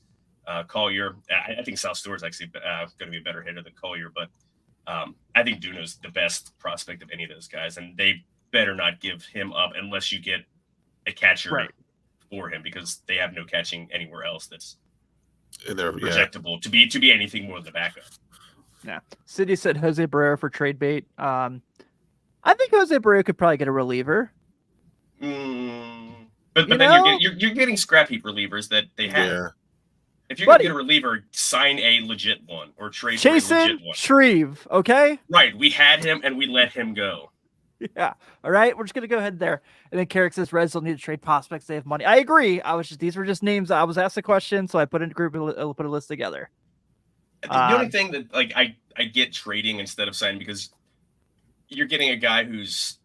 Collier. I think Sal Stewart's actually going to be a better hitter than Collier, but I think Duno's the best prospect of any of those guys, and they better not give him up unless you get a catcher for him because they have no catching anywhere else that's projectable to be anything more than a backup.
Yeah. City said Jose Barrero for trade bait. I think Jose Barrero could probably get a reliever.
But then you're getting scrap heap relievers that they have. Yeah. If you're going to get a reliever, sign a legit one or trade for a legit one.
Shreve, okay?
Right. We had him and we let him go.
Yeah. All right. We're just going to go ahead there. And then Carrick says Reds don't need to trade prospects. They have money. I agree. These were just names. I was asked a question, so I put in a group and put a list together.
The only thing that I get trading instead of signing because you're getting a guy who's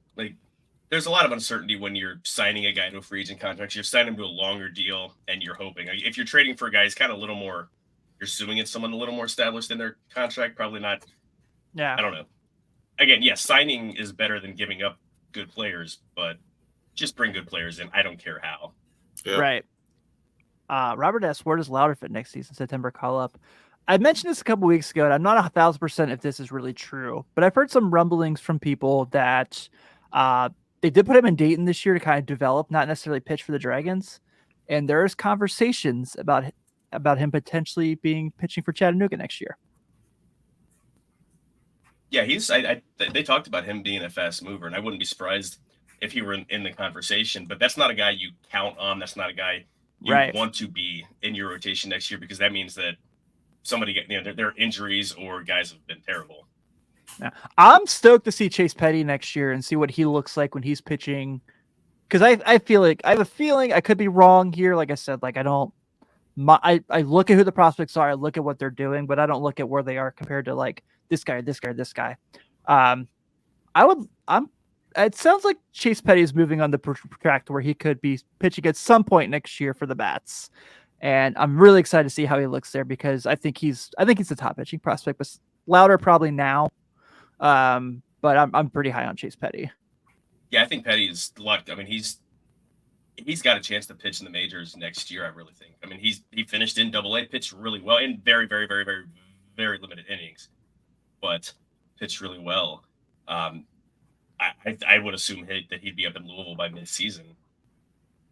there's a lot of uncertainty when you're signing a guy to a free agent contract. You're signing him to a longer deal and you're hoping. If you're trading for a guy who's kind of a little more, you're suing at someone a little more established in their contract, probably not.
Yeah.
I don't know. Again, yes, signing is better than giving up good players, but just bring good players in. I don't care how.
Yeah.
Right. Robert S. Where does Louder fit next season? September call up. I mentioned this a couple weeks ago, and I'm not 1,000% if this is really true, but I've heard some rumblings from people that they did put him in Dayton this year to kind of develop, not necessarily pitch for the Dragons. and there's conversations about him potentially being pitching for Chattanooga next year.
Yeah, they talked about him being a fast mover, and I wouldn't be surprised if he were in the conversation. But that's not a guy you count on. That's not a guy you want to be in your rotation next year, because that means that somebody there are injuries or guys have been terrible.
Yeah. I'm stoked to see Chase Petty next year and see what he looks like when he's pitching. Because I feel like I have a feeling, I could be wrong here. Like I said, like I look at who the prospects are, I look at what they're doing, but I don't look at where they are compared to like this guy. It sounds like Chase Petty is moving on the track to where he could be pitching at some point next year for the Bats. And I'm really excited to see how he looks there, because I think he's a top pitching prospect, but Louder probably now. But I'm pretty high on Chase Petty.
Yeah, I think Petty is lucked. I mean, he's got a chance to pitch in the majors next year, I really think. I mean, he finished in Double-A, pitched really well in very, very, very, very, very limited innings, but pitched really well. I would assume that he'd be up in Louisville by mid-season.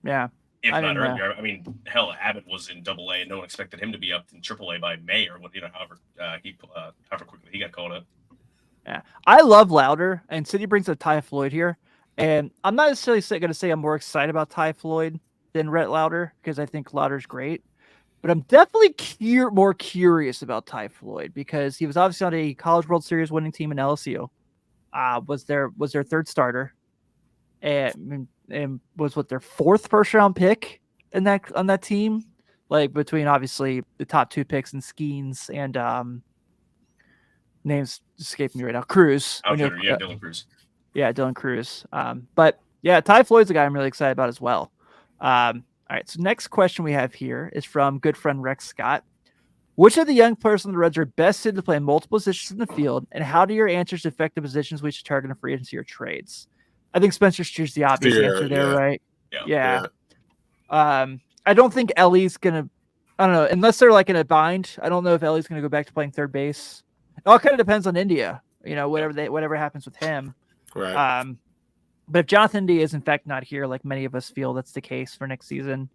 Yeah.
If not earlier. I mean, hell, Abbott was in Double-A, and no one expected him to be up in Triple-A by May, or however quickly he got called up.
Yeah, I love Louder, and City brings up Ty Floyd here, and I'm not necessarily going to say I'm more excited about Ty Floyd than Rhett Louder, because I think Louder's great, but I'm definitely more curious about Ty Floyd, because he was obviously on a College World Series winning team in LSU. Was their third starter, and was their fourth first round pick on that team, like between obviously the top two picks in Skeens and names escaping me right now. Cruz.
Dylan Cruz.
Yeah, Dylan Cruz. But yeah, Ty Floyd's a guy I'm really excited about as well. All right, so next question we have here is from good friend Rex Scott. Which of the young players on the Reds are best suited to play multiple positions in the field, and how do your answers affect the positions we should target in free agency or trades? I think Spencer Steer's the obvious answer there, right? Yeah. I don't think Ellie's gonna. I don't know, unless they're like in a bind. I don't know if Ellie's gonna go back to playing third base. It all kind of depends on India, whatever happens with him.
Right.
But if Jonathan India is in fact not here, like many of us feel that's the case for next season,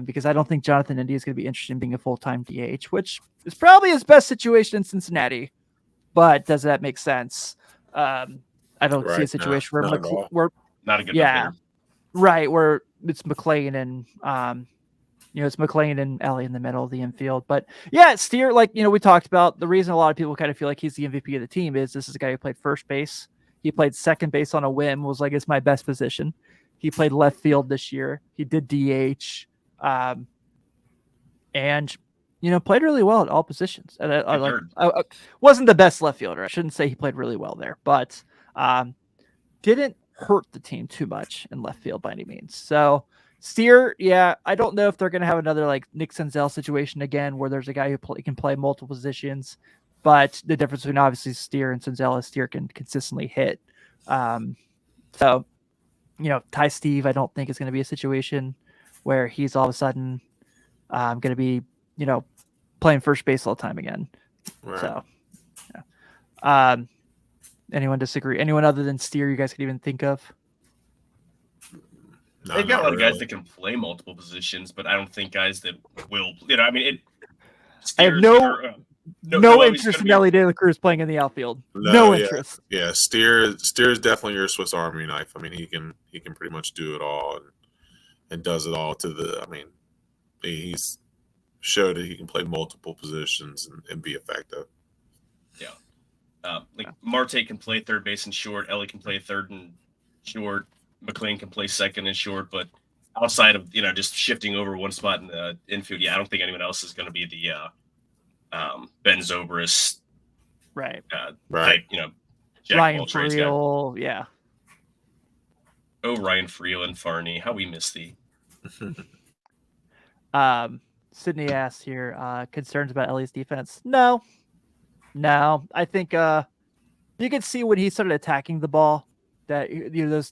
because I don't think Jonathan India is going to be interested in being a full-time DH, which is probably his best situation in Cincinnati. But does that make sense? I don't see a situation where
not a good player.
Right, where it's McLean and it's McLean and Ellie in the middle of the infield. But yeah, Steer, we talked about, the reason a lot of people kind of feel like he's the MVP of the team is this is a guy who played first base. He played second base on a whim, was like, it's my best position. He played left field this year. He did DH, and played really well at all positions. And I wasn't the best left fielder. I shouldn't say he played really well there, but didn't hurt the team too much in left field by any means. So Steer, yeah, I don't know if they're going to have another like Nick Senzel situation again, where there's a guy who can play multiple positions. But the difference between obviously Steer and Senzel is Steer can consistently hit. So, Ty Steve, I don't think is going to be a situation where he's all of a sudden going to be, playing first base all the time again. Right. So, yeah. Anyone disagree? Anyone other than Steer you guys could even think of?
No, they've got a lot of guys that can play multiple positions, but I don't think guys that will.
I have no interest in Ellie De La Cruz playing in the outfield. No interest.
Yeah, Steer is definitely your Swiss Army knife. I mean, he can pretty much do it all and does it all he's showed that he can play multiple positions and be effective.
Yeah. Marte can play third base and short. Ellie can play third and short. McLean can play second and short. But outside of, just shifting over one spot in the infield, I don't think anyone else is going to be the Ben Zobrist,
right?
Type, Jack
Ryan Friel, yeah.
Oh, Ryan Friel and Farney, how we miss thee.
Sydney asked here, concerns about Ellie's defense? No. I think you could see when he started attacking the ball that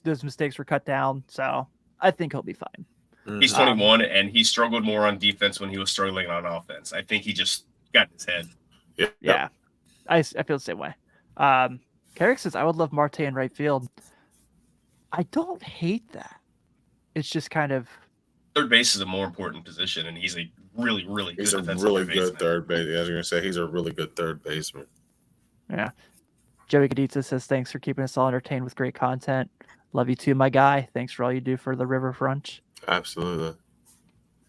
those mistakes were cut down. So I think he'll be fine.
He's 21 and he struggled more on defense when he was struggling on offense. I think he just got in his head.
Yeah. I feel the same way. Carrick says, I would love Marte in right field. I don't hate that. It's just kind of
Third base is a more important position, and he's a really, really good
He's a
defensive
really
third
good
baseman.
third base. I was going to say he's a really good third baseman.
Yeah. Joey Gaditza says, thanks for keeping us all entertained with great content. Love you too, my guy. Thanks for all you do for the riverfront.
Absolutely.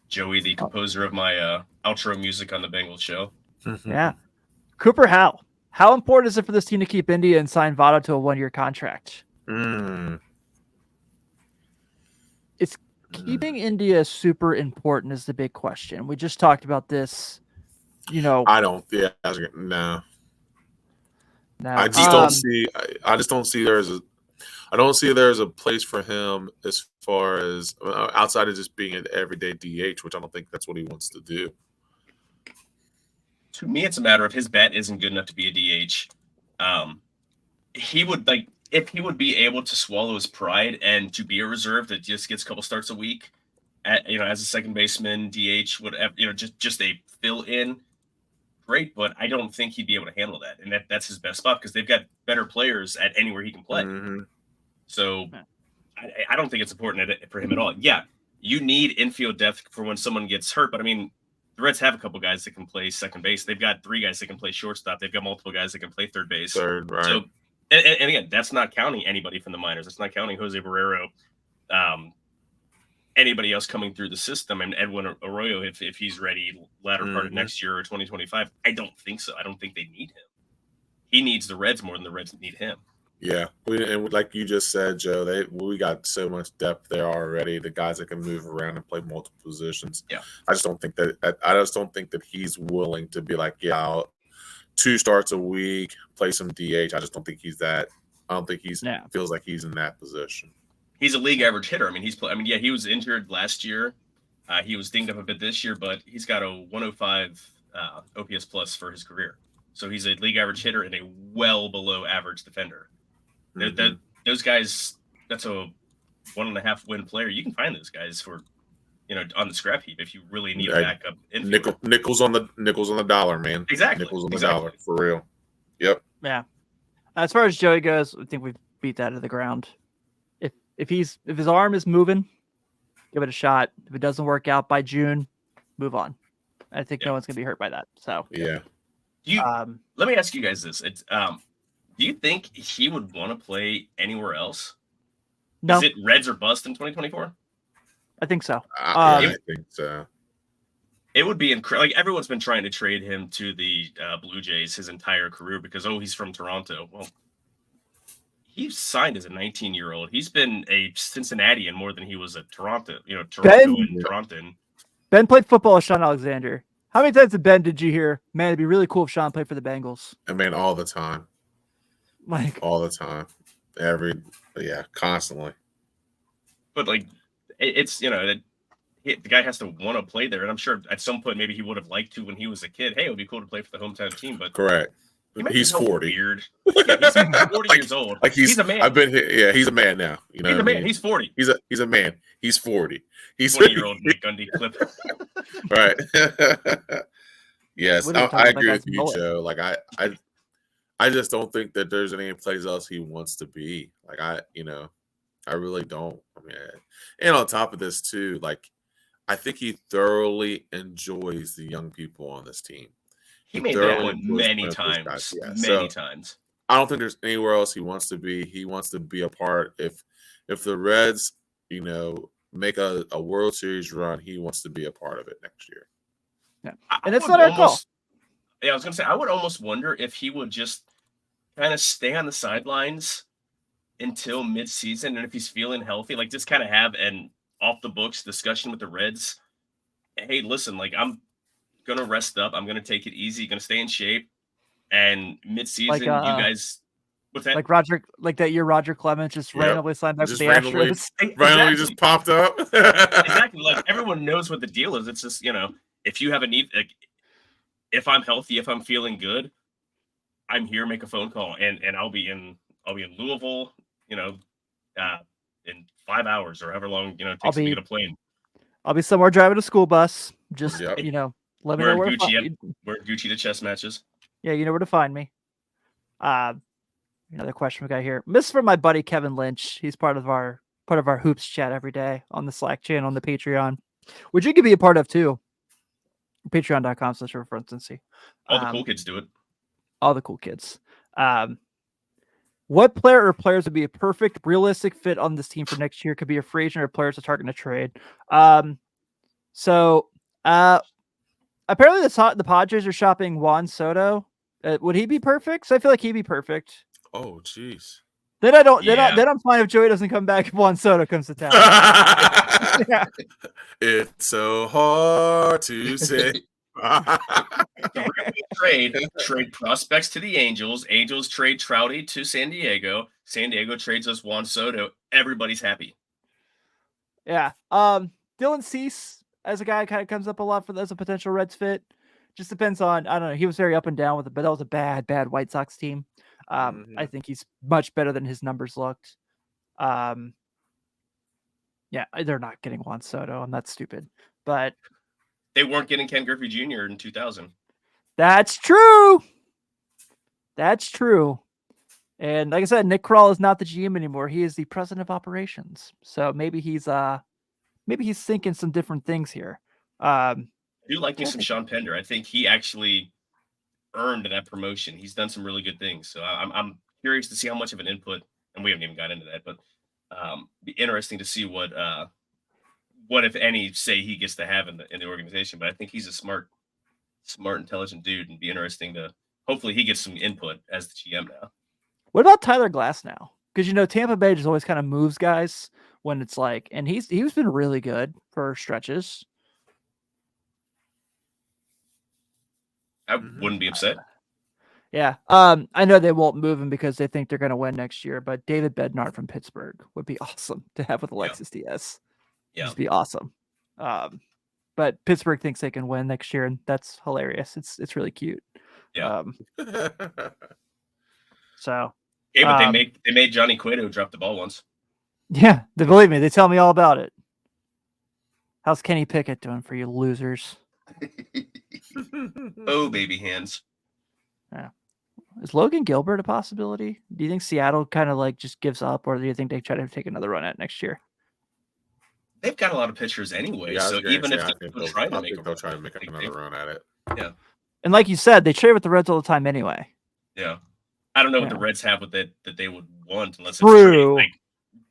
Joey, the composer of my outro music on the Bengals show.
Yeah. Cooper Howe. How important is it for this team to keep India and sign Votto to a 1-year contract? It's keeping India super important is the big question. We just talked about this.
I don't. Yeah. No.
No.
I just don't see. I just don't see there's a place for him as far as outside of just being an everyday DH, which I don't think that's what he wants to do.
To me, it's a matter of his bat isn't good enough to be a DH. He would if he would be able to swallow his pride and to be a reserve that just gets a couple starts a week, as a second baseman, DH, whatever, just a fill in. Great, but I don't think he'd be able to handle that, and that's his best spot because they've got better players at anywhere he can play.
Mm-hmm.
So I don't think it's important for him at all. Yeah, you need infield depth for when someone gets hurt, but I mean, the Reds have a couple guys that can play second base. They've got 3 guys that can play shortstop. They've got multiple guys that can play third base.
Third, right.
So, and again, that's not counting anybody from the minors. That's not counting Jose Barrero, anybody else coming through the system, and Edwin Arroyo if he's ready latter part of next year or 2025. I don't think so. I don't think they need him. He needs the Reds more than the Reds need him.
Yeah, and like you just said, Joe, we got so much depth there already. The guys that can move around and play multiple positions.
Yeah,
I just don't think that he's willing to be like, yeah, I'll 2 starts a week, play some DH. I just don't think he's that. I don't think feels like he's in that position.
He's a league average hitter. I mean, he was injured last year. He was dinged up a bit this year, but he's got a 105 OPS plus for his career. So he's a league average hitter and a well below average defender. Mm-hmm. Those guys, that's a 1.5 win player. You can find those guys for, on the scrap heap if you really need a backup.
Nickels on the dollar, man.
Exactly.
Nickels on the dollar, for real. Yep.
Yeah. As far as Joey goes, I think we've beat that to the ground. If his arm is moving, give it a shot. If it doesn't work out by June, move on. I think no one's gonna be hurt by that. So
yeah.
Let me ask you guys this: do you think he would want to play anywhere else?
No.
Is it Reds or bust in 2024?
I think so.
I think so.
It would be incredible. Like everyone's been trying to trade him to the Blue Jays his entire career because he's from Toronto. Well, he signed as a 19-year-old. He's been a Cincinnatian more than he was a Toronto. Toronto.
Ben played football with Sean Alexander. How many times did you hear, man, it'd be really cool if Sean played for the Bengals?
I mean, all the time. All the time. Constantly.
But it's the guy has to want to play there, and I'm sure at some point maybe he would have liked to when he was a kid. Hey, it would be cool to play for the hometown team, but
correct. He's 40.
Weird. Yeah, he's 40 years old.
Like
he's a man.
I've been here. Yeah, he's a man now.
He's a man. He's 40.
He's a man. He's 40. He's
40-year-old Nick Gundy clip.
Right. Yes, I agree with you, Joe. Like I just don't think that there's any place else he wants to be. Like I really don't. I mean, and on top of this too, I think he thoroughly enjoys the young people on this team.
He made that point many times.
Yeah.
Many times.
I don't think there's anywhere else he wants to be. He wants to be a part. If the Reds, make a World Series run, he wants to be a part of it next year.
Yeah. And it's not our call.
Yeah, I was going to say, I would almost wonder if he would just kind of stay on the sidelines until mid-season, and if he's feeling healthy, just kind of have an off-the-books discussion with the Reds. Hey, listen, I'm going to rest up. I'm going to take it easy. Going to stay in shape. And mid-season, you guys... What's that?
That year Roger Clemens just randomly signed back with the Astros.
Randomly just popped up.
Exactly. Everyone knows what the deal is. It's just, if you have a need, if I'm healthy, if I'm feeling good, I'm here, make a phone call, and I'll be in Louisville, in 5 hours or however long, it takes to get a plane.
I'll be somewhere driving a school bus. Just, let me know where
Gucci to chess matches.
Yeah, you know where to find me. Another question we got here. This from my buddy Kevin Lynch. He's part of our hoops chat every day on the Slack channel on the Patreon. which you could be a part of too. Patreon.com/ReferenceNC.
All the cool kids do it.
All the cool kids. What player or players would be a perfect, realistic fit on this team for next year? Could be a free agent or players to target a trade. So apparently the Padres are shopping Juan Soto. Would he be perfect? So I feel like he'd be perfect.
Oh, jeez.
Then I don't.
Yeah.
Then I'm fine if Joey doesn't come back if Juan Soto comes to town. Yeah.
It's so hard to say.
Trade prospects to the Angels. Angels trade Trouty to San Diego. San Diego trades us Juan Soto. Everybody's happy.
Yeah. Dylan Cease as a guy kind of comes up a lot as a potential Reds fit. Just depends on, I don't know. He was very up and down with it, but that was a bad White Sox team. I think he's much better than his numbers looked. Yeah, they're not getting Juan Soto, and that's stupid. But
they weren't getting Ken Griffey Jr. in 2000.
That's true. That's true. And like I said, Nick Kroll is not the GM anymore. He is the president of operations. So maybe he's thinking some different things here.
I do like me some Sean Pender. I think he actually earned that promotion. He's done some really good things. So I'm curious to see how much of an input, and we haven't even got into that, but be interesting to see what if any say he gets to have in the organization. But I think he's a smart, intelligent dude, and be interesting to hopefully he gets some input as the GM now.
What about Tyler Glass now? Because Tampa Bay just always kind of moves guys when it's like, and he's been really good for stretches.
I wouldn't be upset.
Yeah. I know they won't move him because they think they're going to win next year, but David Bednar from Pittsburgh would be awesome to have with Alexis Diaz.
Yeah.
Just be awesome. But Pittsburgh thinks they can win next year, and that's hilarious. It's really cute.
Yeah.
So.
Yeah, but they made Johnny Cueto drop the ball once.
Yeah, believe me, they tell me all about it. How's Kenny Pickett doing for you losers?
Oh, baby hands.
Yeah. Is Logan Gilbert a possibility? Do you think Seattle kind of like just gives up, or do you think they try to take another run at next year?
They've got a lot of pitchers anyway, so even if they'll try to make
another run at it.
Yeah.
And like you said, they trade with the Reds all the time anyway.
Yeah. I don't know what the Reds have with it that they would want unless it's like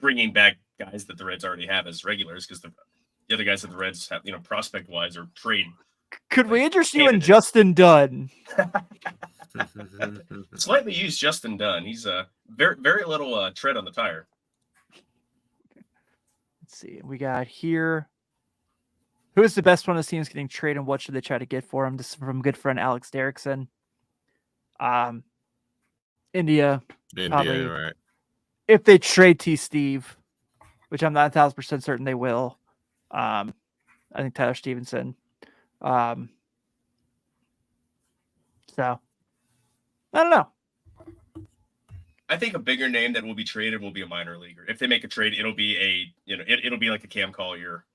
bringing back guys that the Reds already have as regulars, because the other guys that the Reds have, prospect wise or trade.
Could we interest you in Justin Dunn?
Slightly used Justin Dunn. He's a very, very little tread on the tire.
Let's see. We got here. Who is the best one of the teams getting traded, and what should they try to get for him? This is from good friend Alex Derrickson. India, probably.
Right.
If they trade T. Steve, which I'm not 1,000% certain they will. I think Tyler Stevenson. So I don't know.
I think a bigger name that will be traded will be a minor leaguer. If they make a trade, it'll be it'll be like a Cam Collier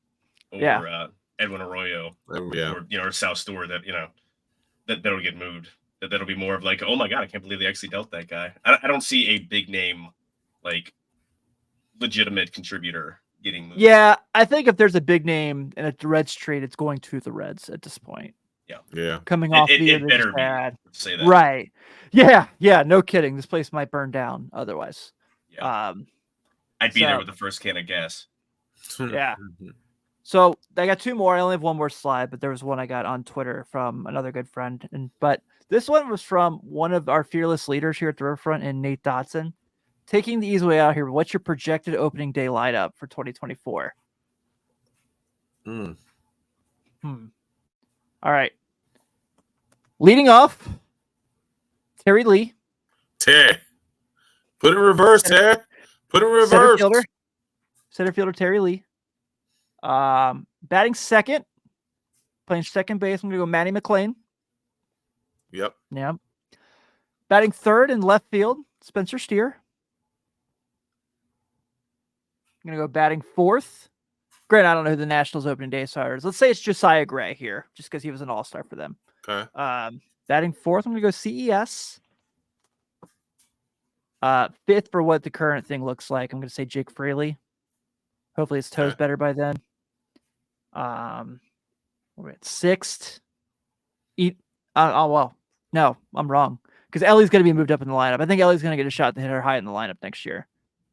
or Edwin Arroyo or Sal Stewart that'll get moved. That'll be more of like, oh my God, I can't believe they actually dealt that guy. I don't see a big name, like legitimate contributor getting moved.
Yeah, I think if there's a big name in a Reds trade, it's going to the Reds at this point.
Yeah.
Coming off the
it better bad.
Say that. Right. Yeah, no kidding. This place might burn down otherwise.
Yeah. I'd be there with the first can of gas.
Yeah. So I got two more. I only have one more slide, but there was one I got on Twitter from another good friend. But this one was from one of our fearless leaders here at the Riverfront, and Nate Dotson. Taking the easy way out here, what's your projected opening day lineup for 2024? All right. Leading off, Terry Lee.
Terry. Put it in reverse, Terry. Put it in reverse.
Center fielder Terry Lee. Batting second, playing second base. I'm going to go Manny McLean.
Yep.
Yeah. Batting third in left field, Spencer Steer. I'm going to go batting fourth. Granted, I don't know who the Nationals opening day starters. Let's say it's Josiah Gray here, just because he was an all-star for them.
Okay.
Batting fourth, I'm going to go CES. Fifth for what the current thing looks like, I'm going to say Jake Fraley. Hopefully his toe's better by then. We're at 6th. Well, no, I'm wrong. Because Ellie's going to be moved up in the lineup. I think Ellie's going to get a shot to hit her high in the lineup next year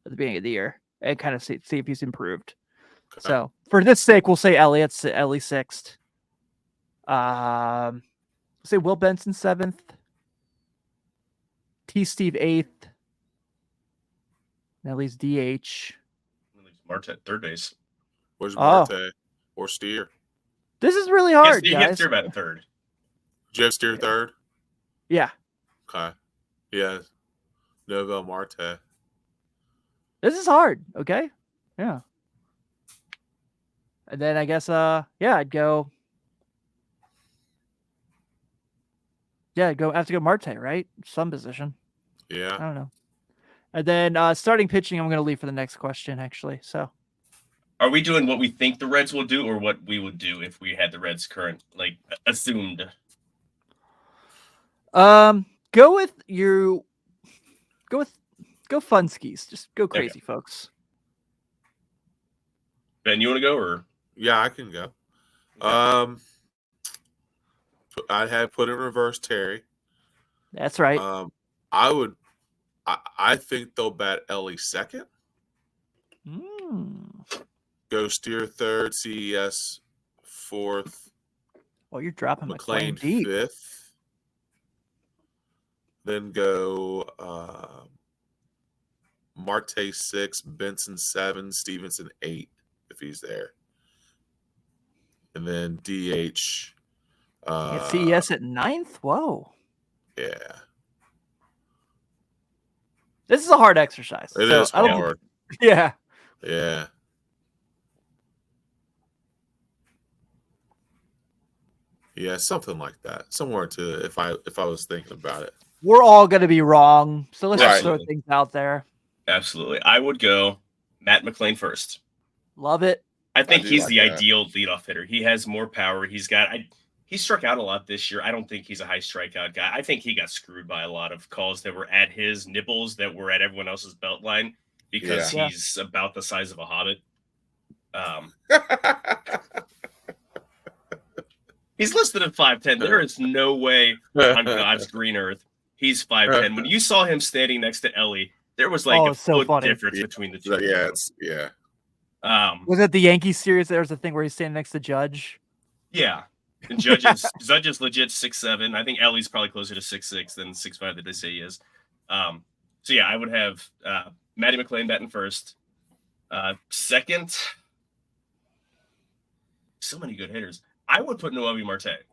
at the beginning of the year and kind of see if he's improved.
Okay.
So for this sake, we'll say Ellie. It's Ellie 6th. We'll say Will Benson 7th. T. Steve 8th. Ellie's DH.
Marte at third base.
Where's Marte or Steer?
This is really hard,
He
guys.
gets Steer at third.
Jeff Steer third?
Yeah.
Okay. Yeah. Novel Marte.
This is hard. Okay. Yeah. And then I guess, I'd go. Yeah, I'd have to go Marte, right? Some position.
Yeah.
I don't know. And then starting pitching, I'm going to leave for the next question, actually. So,
are we doing what we think the Reds will do, or what we would do if we had the Reds current, like, assumed?
Go fun skis. Just go crazy, folks.
Ben, you want to go, or?
Yeah, I can go. I had put in reverse Terry.
That's right.
I think they'll bat Ellie second. Go Steer third, CES fourth.
Well, you're dropping
McLean
deep.
fifth. Then go Marte 6, Benson 7, Stevenson 8, if he's there. And then DH.
CES at 9th? Whoa.
Yeah.
This is a hard exercise.
It is hard.
Yeah.
Yeah. Yeah, something like that. Somewhere to if I was thinking about it.
We're all going to be wrong, so let's just throw
Right.
things out there.
Absolutely. I would go Matt McLean first.
Love it.
I think he's
like
the
that.
ideal leadoff hitter. He has more power. He struck out a lot this year. I don't think he's a high strikeout guy. I think he got screwed by a lot of calls that were at his nipples that were at everyone else's belt line because
Yeah.
he's about the size of a hobbit. He's listed at 5'10". There is no way on God's green earth he's 5'10". When you saw him standing next to Ellie, there was like a
so
foot
funny.
difference between the two.
Yeah.
Was it the Yankees series? There was a thing where he's standing next to Judge.
Yeah. And Judge is legit 6'7". I think Ellie's probably closer to 6'6" than 6'5" that they say he is. So yeah, I would have Matty McLean batting first. Second, so many good hitters. I would put Noelvi Marte.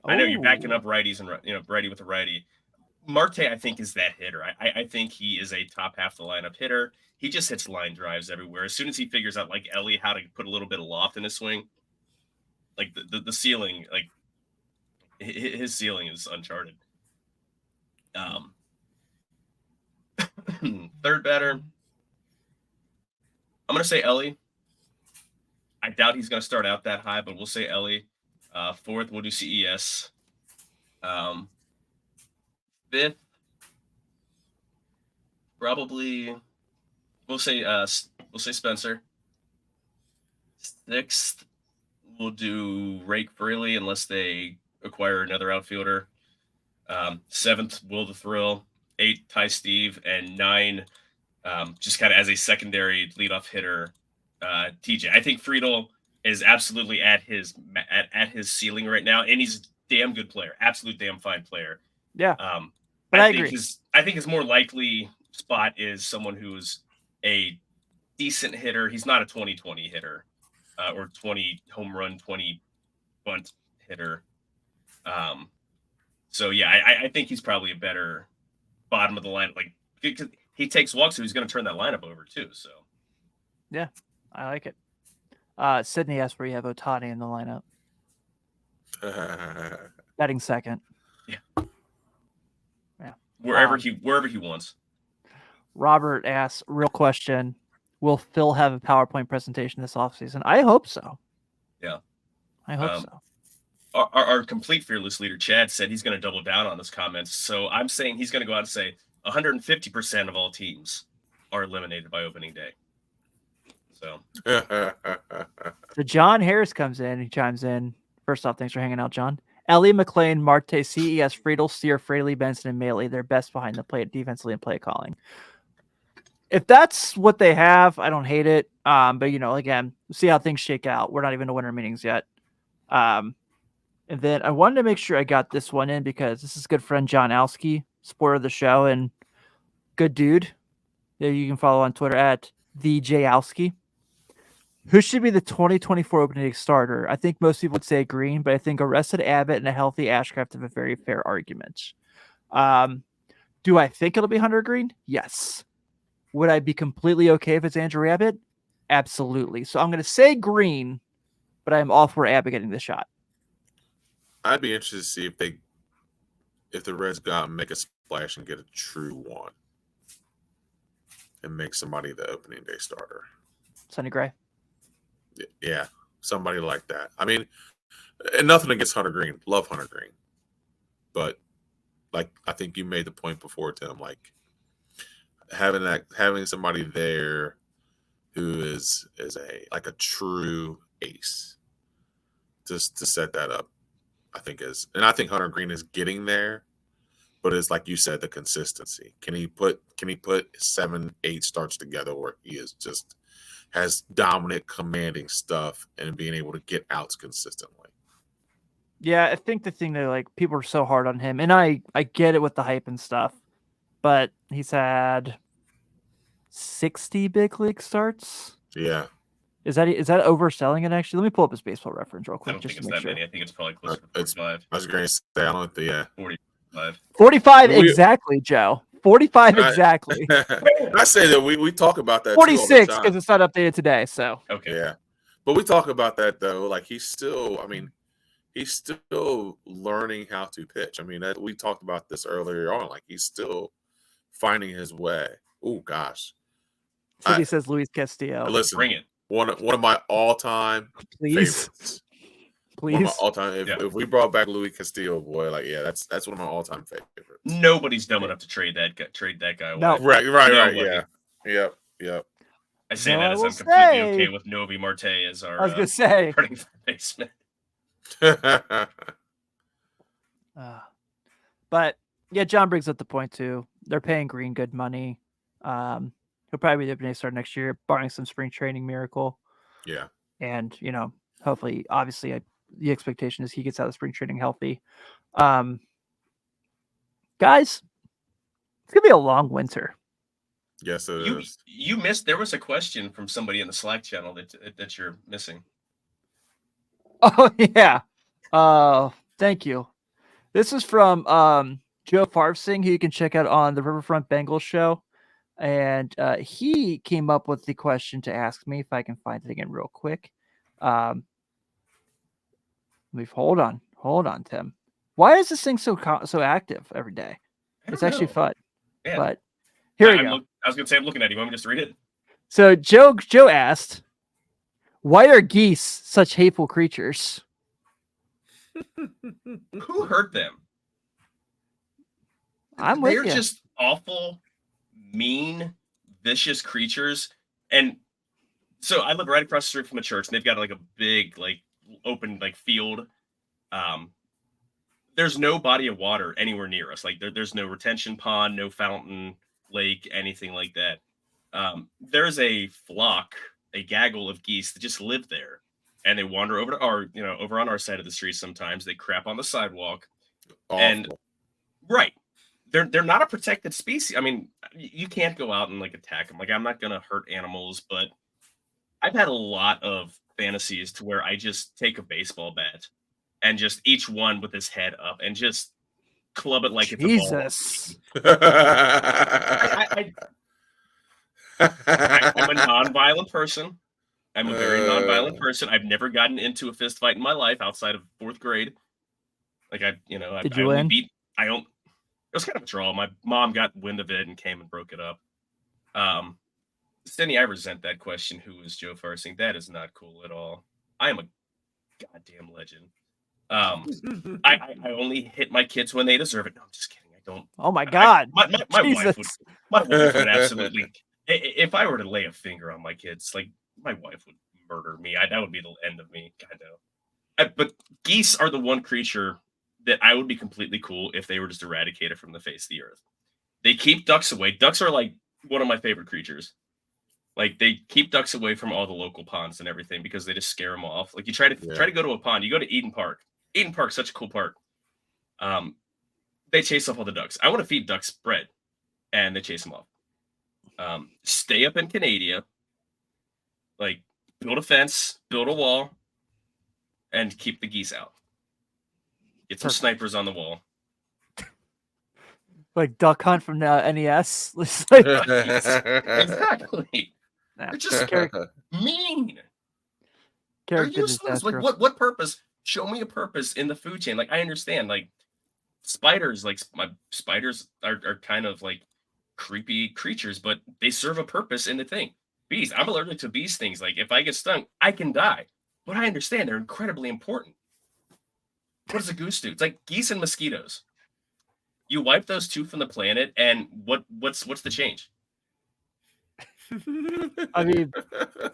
I know you're backing up righties and righty with a righty. Marte, I think, is that hitter. I think he is a top half the lineup hitter. He just hits line drives everywhere. As soon as he figures out, like Ellie, how to put a little bit of loft in his swing, like the ceiling, like his ceiling is uncharted. Third batter, I'm gonna say Ellie. I doubt he's gonna start out that high, but we'll say Ellie. Fourth, we'll do CES. Fifth, probably we'll say Spencer. Sixth, we'll do Rake Freely unless they acquire another outfielder. Seventh, Will the Thrill. 8, Ty Steve, and 9, just kind of as a secondary leadoff hitter, TJ. I think Friedel is absolutely at his ceiling right now, and he's a damn good player, absolute damn fine player.
Yeah, but I
think
agree.
I think his more likely spot is someone who's a decent hitter. He's not a 20-20 hitter or 20 home run, 20 bunt hitter. So yeah, I think he's probably a better bottom of the lineup. Like he takes walks, so he's going to turn that lineup over too. So
yeah, I like it. Sydney asked where you have Ohtani in the lineup. Batting second.
Yeah. Wherever he wants.
Robert asks, real question: will Phil have a PowerPoint presentation this offseason? I hope so.
Yeah,
I hope so.
Our complete fearless leader, Chad, said he's going to double down on this comment. So I'm saying he's going to go out and say 150% of all teams are eliminated by opening day. So
So John Harris comes in. He chimes in. First off, thanks for hanging out, John. Ellie McLean, Marte, CES, Friedel, Steer, Fraley, Benson, and Maley. They're best behind the plate defensively and play calling. If that's what they have, I don't hate it. But again, we'll see how things shake out. We're not even to winter meetings yet. And then I wanted to make sure I got this one in because this is good friend John Alski, supporter of the show and good dude. That you can follow on Twitter at the Alski. Who should be the 2024 opening day starter? I think most people would say Green, but I think a rested Abbott and a healthy Ashcraft have a very fair argument. Do I think it'll be Hunter Green? Yes. Would I be completely okay if it's Andrew Abbott? Absolutely. So I'm going to say Green, but I'm all for Abbott getting the shot.
I'd be interested to see if the Reds go out and make a splash and get a true one and make somebody the opening day starter.
Sonny Gray.
Yeah, somebody like that. I mean, and nothing against Hunter Green. Love Hunter Green. But like I think you made the point before, Tim, like having somebody there who is a true ace just to set that up, I think I think Hunter Green is getting there, but it's like you said, the consistency. Can he put 7-8 starts together where he is just has dominant commanding stuff and being able to get outs consistently?
Yeah, I think the thing that like people are so hard on him, and I get it with the hype and stuff, but he's had 60 big league starts.
Yeah.
Is that overselling it? Actually, let me pull up his baseball reference real
I
quick.
don't think
Just
it's
to
that
make sure.
many. I think it's probably closer to 45.
I was going to say, I don't think, yeah.
45.
45 exactly, Joe. 45 exactly.
I say that we talk about that
46 because it's not updated today. So
Okay.
Yeah, but we talk about that though. Like he's still learning how to pitch. I mean, we talked about this earlier on. Like he's still finding his way. Oh gosh.
City says Luis Castillo.
Listen,
Bring it.
One of my all-time
Please.
favorites.
Please.
One of my all-time. If we brought back Luis Castillo, boy, like that's one of my all-time favorites.
Nobody's dumb enough to trade that guy away.
No.
Right.
Nobody.
Yeah. Yep.
I say
No,
that
I
as
will
I'm completely
say-
okay with Novi Marte as our
I was gonna say.
starting third baseman.
But yeah, John brings up the point too. They're paying Green good money. He'll probably be the opening start next year, barring some spring training miracle.
Yeah.
And hopefully, obviously, the expectation is he gets out of spring training healthy. Guys, it's gonna be a long winter.
Yes, it is.
You missed. There was a question from somebody in the Slack channel that you're missing.
Oh yeah. Thank you. This is from Joe Farfsing, who you can check out on the Riverfront Bengals show. And he came up with the question to ask me, if I can find it again real quick. Hold on, Tim. Why is this thing so active every day? It's actually fun.
Yeah.
But here we go.
I was going to say I'm looking at you. Want me to just read it?
So Joe asked, why are geese such hateful creatures?
Who hurt them?
I'm with
They're
you.
just awful, mean, vicious creatures. And so I live right across the street from a church, and they've got like a big, like open, like field. There's no body of water anywhere near us. Like there's no retention pond, no fountain, lake, anything like that. There's a flock, a gaggle of geese that just live there, and they wander over to over on our side of the street. Sometimes they crap on the sidewalk.
Awful.
And right. They're not a protected species. I mean, you can't go out and like attack them. Like I'm not gonna hurt animals, but I've had a lot of fantasies to where I just take a baseball bat and just each one with his head up and just club it like
Jesus.
it's a ball. I'm a non-violent person. I'm a very non-violent person. I've never gotten into a fist fight in my life outside of 4th grade. Like
Did you win?
It was kind of a draw. My mom got wind of it and came and broke it up. Stenny, I resent that question. Who is Joe Farsing? That is not cool at all. I am a goddamn legend. I only hit my kids when they deserve it. No, I'm just kidding. I don't.
Oh my God.
My wife would absolutely. If I were to lay a finger on my kids, like my wife would murder me. That would be the end of me, kind of. But geese are the one creature that I would be completely cool if they were just eradicated from the face of the earth. They keep ducks away. Ducks are like one of my favorite creatures. Like they keep ducks away from all the local ponds and everything because they just scare them off. Like you try to go to a pond. You go to Eden Park. Eden Park's such a cool park. They chase off all the ducks. I want to feed ducks bread, and they chase them off. Stay up in Canada. Like build a fence, build a wall, and keep the geese out. Get some snipers on the wall.
Like Duck Hunt from the NES. Like,
exactly. They're just mean. They're useless. Like what purpose? Show me a purpose in the food chain. Like I understand. Like spiders. Like my spiders are kind of like creepy creatures, but they serve a purpose in the thing. Bees. I'm allergic to bee stings. Like if I get stung, I can die. But I understand they're incredibly important. What does a goose do? It's like geese and mosquitoes. You wipe those two from the planet, and what's the change?
I mean,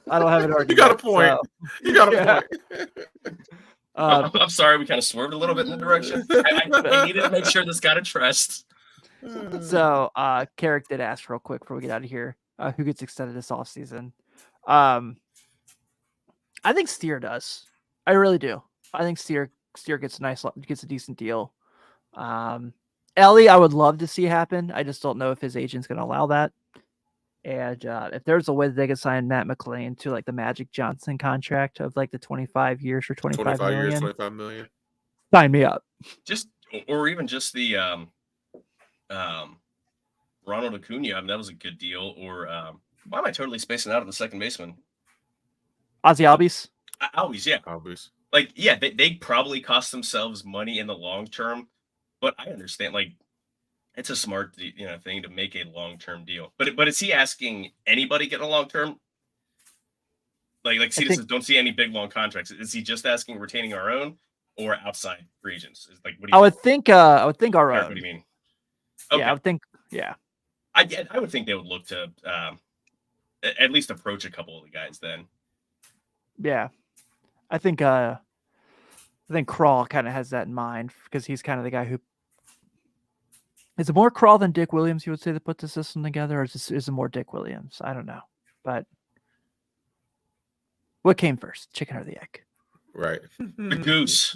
I don't have an argument.
You got a point. So. You got a point.
I'm sorry, we kind of swerved a little bit in the direction. I needed to make sure this got addressed.
So, Carrick did ask real quick before we get out of here, who gets extended this offseason. I think Steer does. I really do. I think Steer gets a decent deal. Ellie, I would love to see happen. I just don't know if his agent's going to allow that. And if there's a way that they could sign Matt McLean to like the Magic Johnson contract of like the 25 years for 25 million, sign me up.
Or even just the Ronald Acuna. I mean, that was a good deal. Or why am I totally spacing out on the second baseman?
Ozzy Albies.
Albies, yeah.
Albies.
Like, yeah, they probably cost themselves money in the long term, but I understand. Like, it's a smart, thing to make a long-term deal. But is he asking anybody getting a long-term? Like Cedar don't see any big long contracts. Is he just asking retaining our own or outside free agents? Like, what do you
I would think our own.
What do you mean? Okay.
Yeah, I would think. Yeah,
I would think they would look to at least approach a couple of the guys then.
Yeah, I think Crawl kind of has that in mind because he's kind of the guy who. Is it more Crawl than Dick Williams, you would say, to put the system together, or is it more Dick Williams? I don't know. But what came first, chicken or the egg?
Right.
The goose.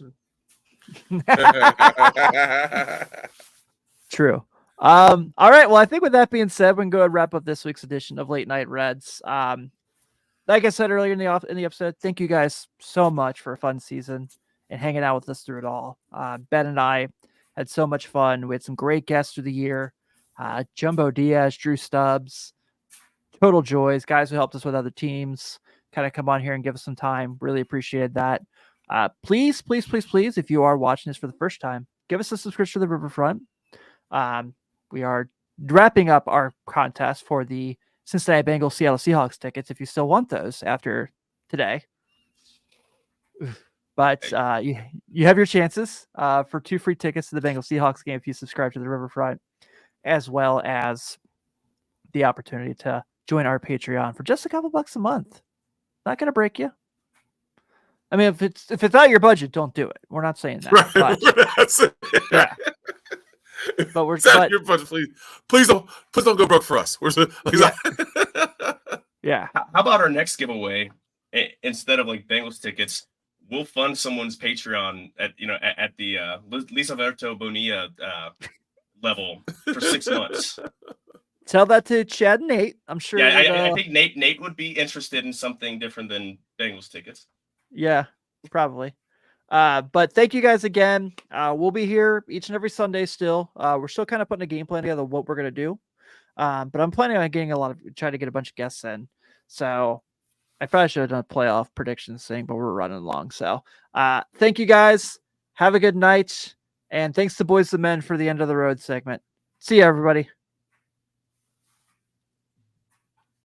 True. All right. Well, I think with that being said, we can go ahead and wrap up this week's edition of Late Night Reds. Like I said earlier in the episode, thank you guys so much for a fun season and hanging out with us through it all. Ben and I had so much fun. We had some great guests through the year. Jumbo Diaz, Drew Stubbs, total joys, guys who helped us with other teams, kind of come on here and give us some time. Really appreciated that. Please, if you are watching this for the first time, give us a subscription to the Riverfront. We are wrapping up our contest for the Cincinnati Bengals Seattle Seahawks tickets if you still want those after today. But you have your chances for 2 free tickets to the Bengals Seahawks game if you subscribe to the Riverfront, as well as the opportunity to join our Patreon for just a couple bucks a month. Not going to break you. I mean, if it's out of your budget, don't do it. We're not saying that.
Right.
But, yeah. But we're
out your budget, please don't go broke for us.
Yeah.
How about our next giveaway? Instead of like Bengals tickets, we'll fund someone's Patreon at the Lisa Verto Bonilla level for 6 months.
Tell that to Chad and Nate. I'm sure.
Yeah, I think Nate would be interested in something different than Bengals tickets.
Yeah, probably. But thank you guys again. We'll be here each and every Sunday still. We're still kind of putting a game plan together of what we're going to do. But I'm planning on trying to get a bunch of guests in. So I probably should have done a playoff predictions thing, but we're running along. So thank you guys. Have a good night. And thanks to Boys to Men for the end of the road segment. See you, everybody.